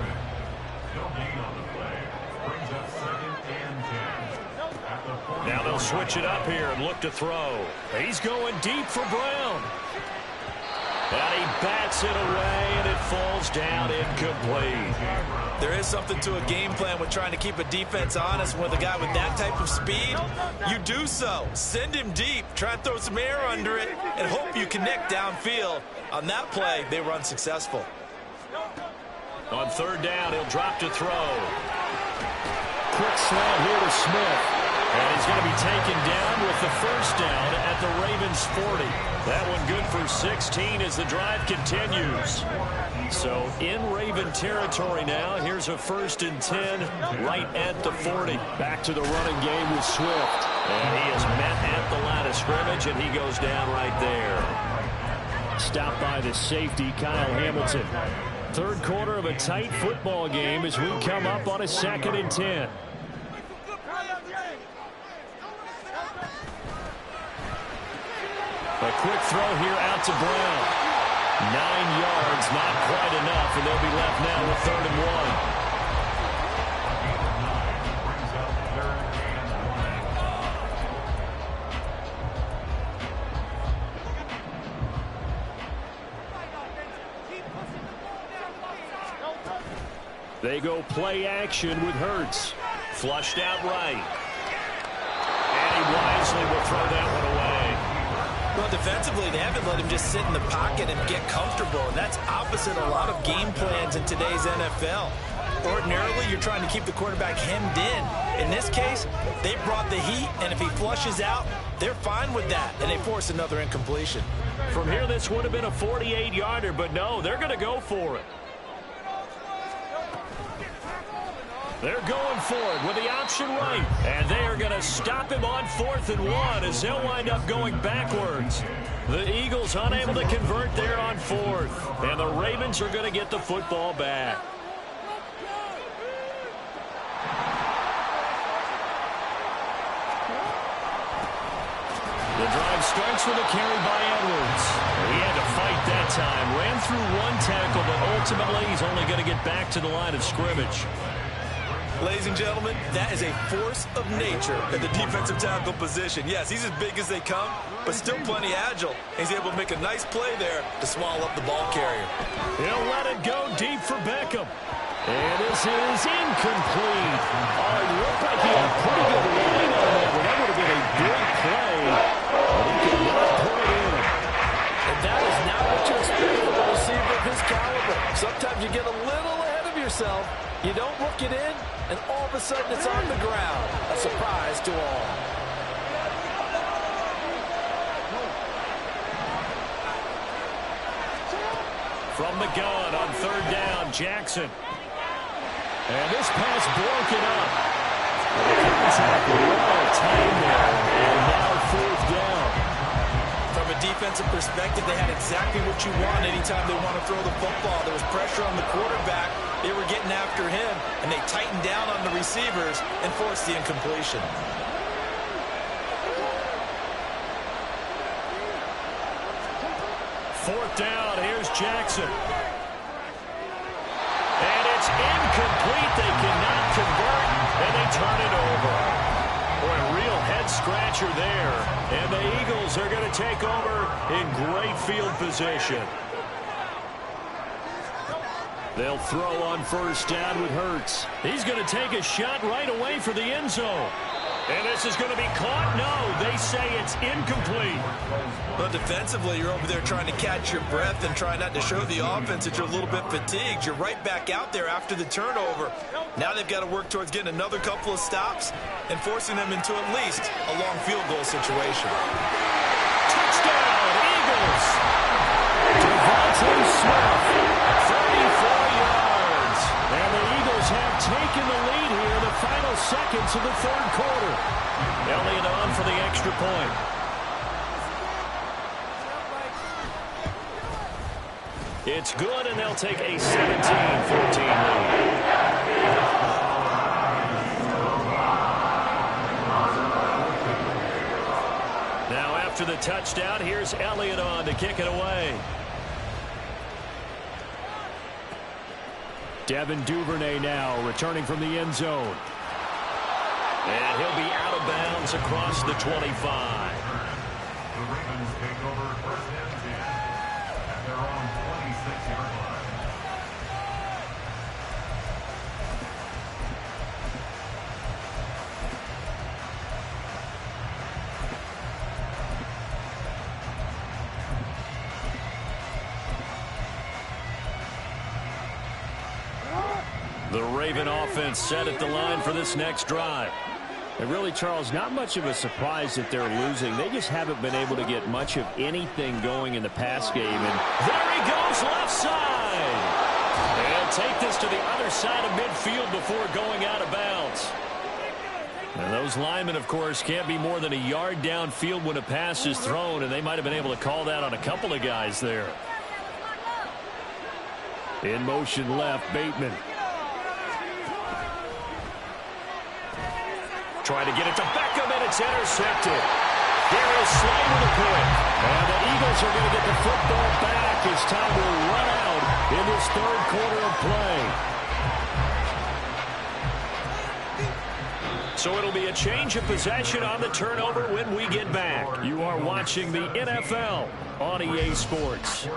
Now they'll switch it up here and look to throw. He's going deep for Brown. And he bats it away, and it falls down incomplete. There is something to a game plan with trying to keep a defense honest. With a guy with that type of speed, you do so. Send him deep, try and throw some air under it, and hope you connect downfield. On that play, they were unsuccessful. On third down, he'll drop to throw. Quick slant here to Smith. And he's going to be taken down with the first down at the Ravens 40. That one good for 16 as the drive continues. So in Raven territory now. Here's a 1st and 10 right at the 40. Back to the running game with Swift. And he is met at the line of scrimmage, and he goes down right there. Stopped by the safety, Kyle Hamilton. Third quarter of a tight football game as we come up on a 2nd and 10. A quick throw here out to Brown. 9 yards, not quite enough, and they'll be left now with 3rd and 1. They go play action with Hurts. Flushed out right. And he wisely will throw that one away. Well, defensively, they haven't let him just sit in the pocket and get comfortable. And that's opposite a lot of game plans in today's NFL. Ordinarily, you're trying to keep the quarterback hemmed in. In this case, they brought the heat, and if he flushes out, they're fine with that, and they force another incompletion. From here, this would have been a 48-yarder, but no, they're going to go for it. They're going for it with the option right. And they are going to stop him on 4th and 1 as they'll wind up going backwards. The Eagles unable to convert there on 4th. And the Ravens are going to get the football back. The drive starts with a carry by Edwards. He had to fight that time. Ran through one tackle, but ultimately he's only going to get back to the line of scrimmage. Ladies and gentlemen, that is a force of nature at the defensive tackle position. Yes, he's as big as they come, but still plenty agile. He's able to make a nice play there to swallow up the ball carrier. He'll let it go deep for Beckham. And this is incomplete. Oh, it looked like he had pretty good line on that, but that would have been a big play. But he could not put it in. And that is not what you expect from a receiver of his caliber. Sometimes you get a little ahead of yourself. You don't look it in, and all of a sudden it's on the ground. A surprise to all. From the gun on 3rd down, Jackson. And this pass broken up. The contact well timed there, and now 4th down. From a defensive perspective, they had exactly what you want anytime they want to throw the football. There was pressure on the quarterback. They were getting after him, and they tightened down on the receivers and forced the incompletion. Fourth down, here's Jackson. And it's incomplete. They cannot convert, and they turn it over. Boy, a real head-scratcher there. And the Eagles are going to take over in great field position. They'll throw on 1st down with Hurts. He's going to take a shot right away for the end zone. And this is going to be caught? No, they say it's incomplete. Well, defensively, you're over there trying to catch your breath and try not to show the offense that you're a little bit fatigued. You're right back out there after the turnover. Now they've got to work towards getting another couple of stops and forcing them into at least a long field goal situation. Touchdown, Eagles! Devontae Smith, 34 yards. And the Eagles have taken the lead here in the final seconds of the 3rd quarter. Elliott on for the extra point. It's good, and they'll take a 17-14 lead. Now after the touchdown, here's Elliott on to kick it away. Devin Duvernay now returning from the end zone. And he'll be out of bounds across the 25. The Ravens take over 1st and 10 at their own 26-yard line. The Raven offense set at the line for this next drive. And really, Charles, not much of a surprise that they're losing. They just haven't been able to get much of anything going in the pass game. And there he goes, left side. And take this to the other side of midfield before going out of bounds. And those linemen, of course, can't be more than a yard downfield when a pass is thrown, and they might have been able to call that on a couple of guys there. In motion left, Bateman. Trying to get it to Beckham, and it's intercepted. Here is Slay with a pick. And the Eagles are going to get the football back as time will run out in this 3rd quarter of play. So it'll be a change of possession on the turnover when we get back. You are watching the NFL on EA Sports.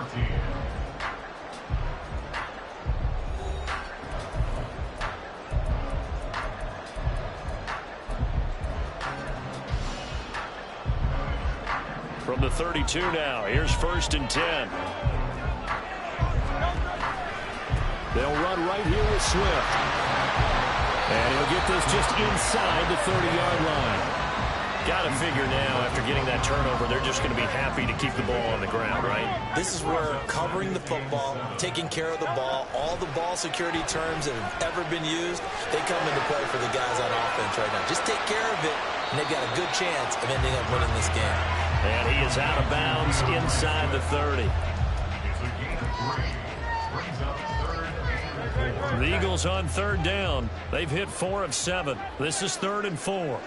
From the 32 now, here's 1st and 10. They'll run right here with Swift. And he'll get this just inside the 30-yard line. Got to figure now, after getting that turnover, they're just going to be happy to keep the ball on the ground, right? This is where covering the football, taking care of the ball, all the ball security terms that have ever been used, they come into play for the guys on offense right now. Just take care of it, and they've got a good chance of ending up winning this game. And he is out of bounds inside the 30. The Eagles on 3rd down. They've hit 4 of 7. This is 3rd and 4.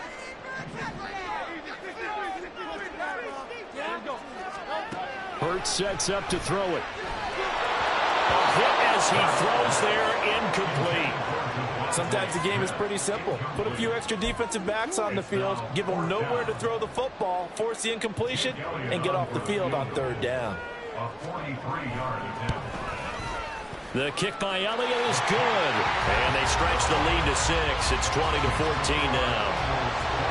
Hurts sets up to throw it. A hit as he throws there, incomplete. Sometimes the game is pretty simple. Put a few extra defensive backs on the field, give them nowhere to throw the football, force the incompletion, and get off the field on 3rd down. A 43-yard attempt. The kick by Elliott is good. And they stretch the lead to 6. It's 20-14 now.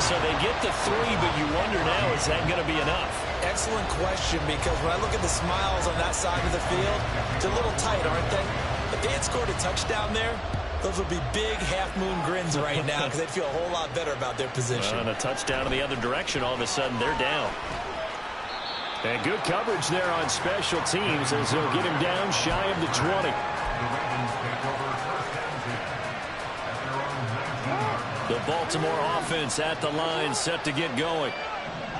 So they get the 3, but you wonder now, is that going to be enough? Excellent question, because when I look at the smiles on that side of the field, it's a little tight, aren't they? If they had scored a touchdown there, those would be big half-moon grins right now because they'd feel a whole lot better about their position. And a touchdown in the other direction, all of a sudden they're down. And good coverage there on special teams as they'll get him down shy of the 20. The Baltimore offense at the line, set to get going.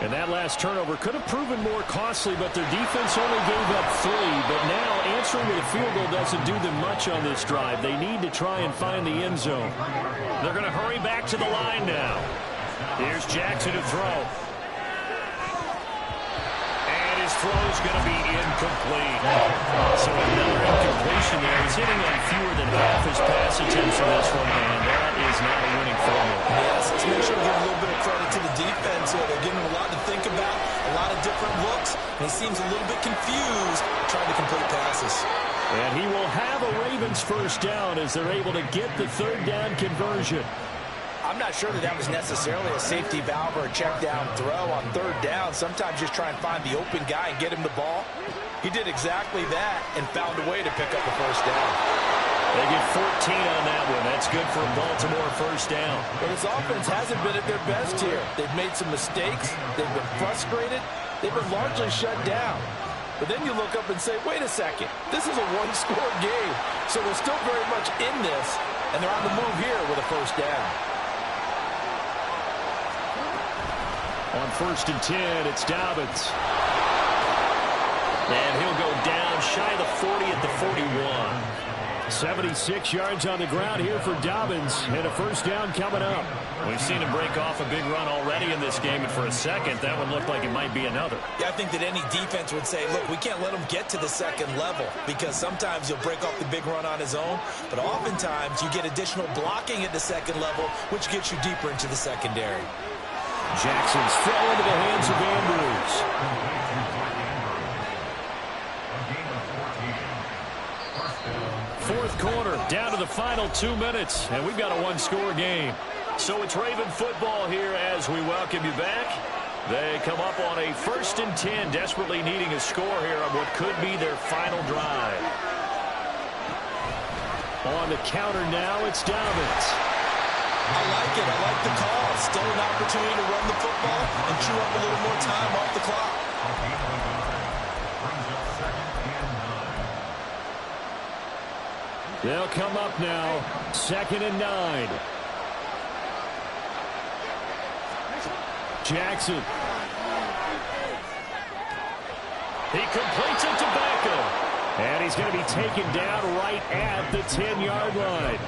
And that last turnover could have proven more costly, but their defense only gave up 3. But now answering with a field goal doesn't do them much on this drive. They need to try and find the end zone. They're going to hurry back to the line now. Here's Jackson to throw. And his throw is going to be incomplete. So another incompletion there. He's hitting on fewer than half his pass attempts in this one, and that is not a winning formula. Yes, let's make sure we give a little bit of credit to the defense here. They're giving him a lot to think about, a lot of different looks, and he seems a little bit confused trying to complete passes. And he will have a Ravens 1st down as they're able to get the 3rd down conversion. I'm not sure that was necessarily a safety valve or a check down throw on 3rd down. Sometimes just try and find the open guy and get him the ball. He did exactly that and found a way to pick up the 1st down. They get 14 on that one. That's good for a Baltimore 1st down. But this offense hasn't been at their best here. They've made some mistakes. They've been frustrated. They've been largely shut down. But then you look up and say, wait a second, this is a one-score game. So they're still very much in this, and they're on the move here with a 1st down. On 1st and 10, it's Dobbins. And he'll go down shy of the 40 at the 41. 76 yards on the ground here for Dobbins, and a 1st down coming up. We've seen him break off a big run already in this game, and for a second, that one looked like it might be another. Yeah, I think that any defense would say, look, we can't let him get to the 2nd level, because sometimes he'll break off the big run on his own, but oftentimes you get additional blocking at the 2nd level, which gets you deeper into the secondary. Jackson's throw into the hands of Andrews. 4th quarter, down to the final 2 minutes, and we've got a 1-score game. So it's Raven football here as we welcome you back. They come up on a 1st and 10, desperately needing a score here on what could be their final drive. On the counter now, it's Dobbins. I like it. I like the call. Still an opportunity to run the football and chew up a little more time off the clock. They'll come up now, 2nd and 9. Jackson. He completes it to Beckham. And he's going to be taken down right at the 10-yard line.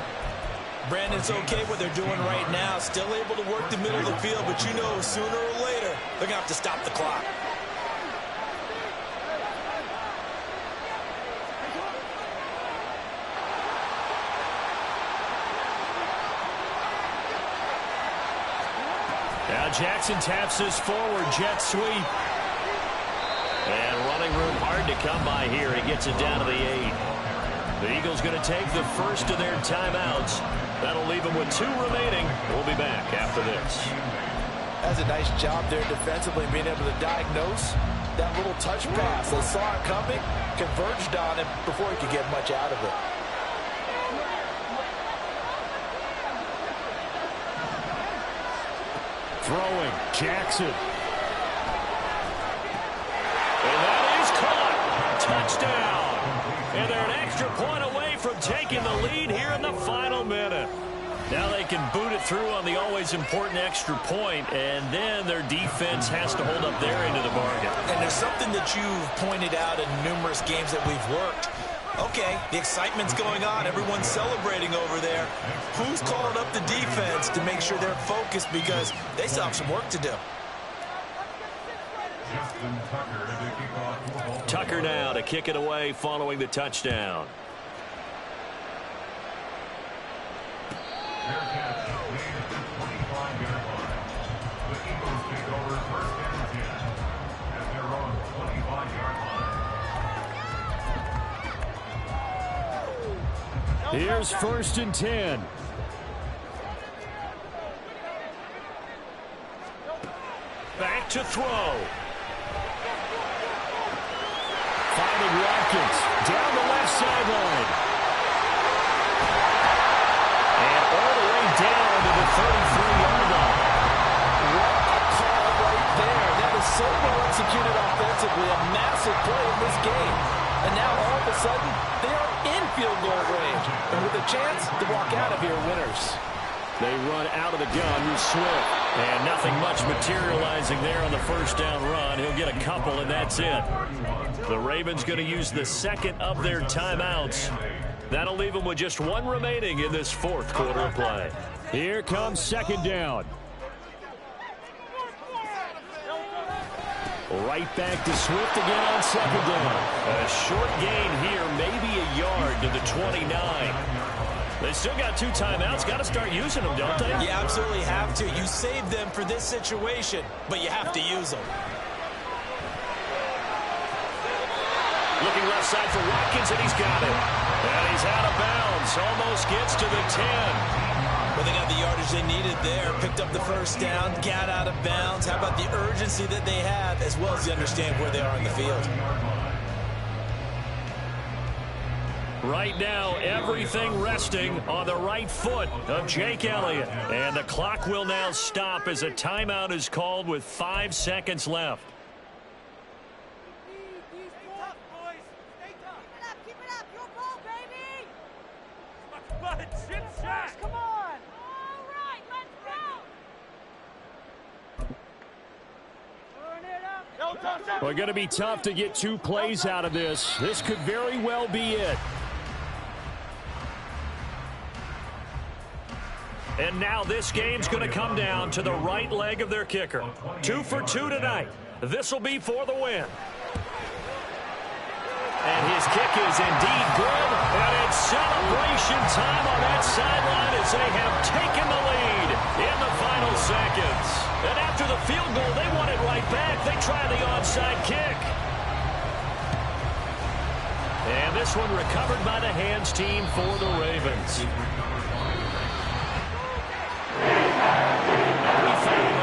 Brandon, it's okay what they're doing right now. Still able to work the middle of the field, but you know sooner or later they're going to have to stop the clock. Now Jackson taps this forward, jet sweep. And running room hard to come by here. He gets it down to the 8. The Eagles going to take the first of their timeouts. That'll leave them with 2 remaining. We'll be back after this. That's a nice job there defensively, being able to diagnose that little touch pass. They saw it coming, converged on him before he could get much out of it. Throwing, Jackson. And that is caught. Touchdown. And they're an extra point away from taking the lead here in the final minute. Now they can boot it through on the always important extra point, and then their defense has to hold up their end of the bargain. And there's something that you've pointed out in numerous games that we've worked. Okay, the excitement's going on. Everyone's celebrating over there. Who's calling up the defense to make sure they're focused, because they still have some work to do. Tucker now to kick it away following the touchdown. Fair catch, made at the 25-yard line. The Eagles take over first and 10 at their own 25-yard line. Here's first and 10. Back to throw. Finding Watkins down the left sideline. And all the way down to the 33-yard line. What a call right there. That was so well executed offensively. A massive play in this game. And now all of a sudden, they are in field goal range. And with a chance to walk out of here winners. They run out of the gun with Swift. And nothing much materializing there on the first down run. He'll get a couple, and that's it. The Ravens going to use the second of their timeouts. That'll leave them with just one remaining in this fourth quarter of play. Here comes second down. Right back to Swift again on second down. A short gain here, maybe a yard to the 29. They still got two timeouts. Got to start using them, don't they? You absolutely have to. You save them for this situation, but you have to use them. Looking left side for Watkins, and he's got it. And he's out of bounds. Almost gets to the 10. Well, they got the yardage they needed there. Picked up the first down, got out of bounds. How about the urgency that they have, as well as they understand where they are in the field? Right now, everything resting on the right foot of Jake Elliott. And the clock will now stop as a timeout is called with 5 seconds left. Come on! All right, let's go! We're going to be tough to get two plays out of this. This could very well be it. And now this game's going to come down to the right leg of their kicker. 2 for 2 tonight. This will be for the win. And his kick is indeed good. And it's celebration time on that sideline as they have taken the lead in the final seconds. And after the field goal, they want it right back. They try the onside kick. And this one recovered by the hands team for the Ravens.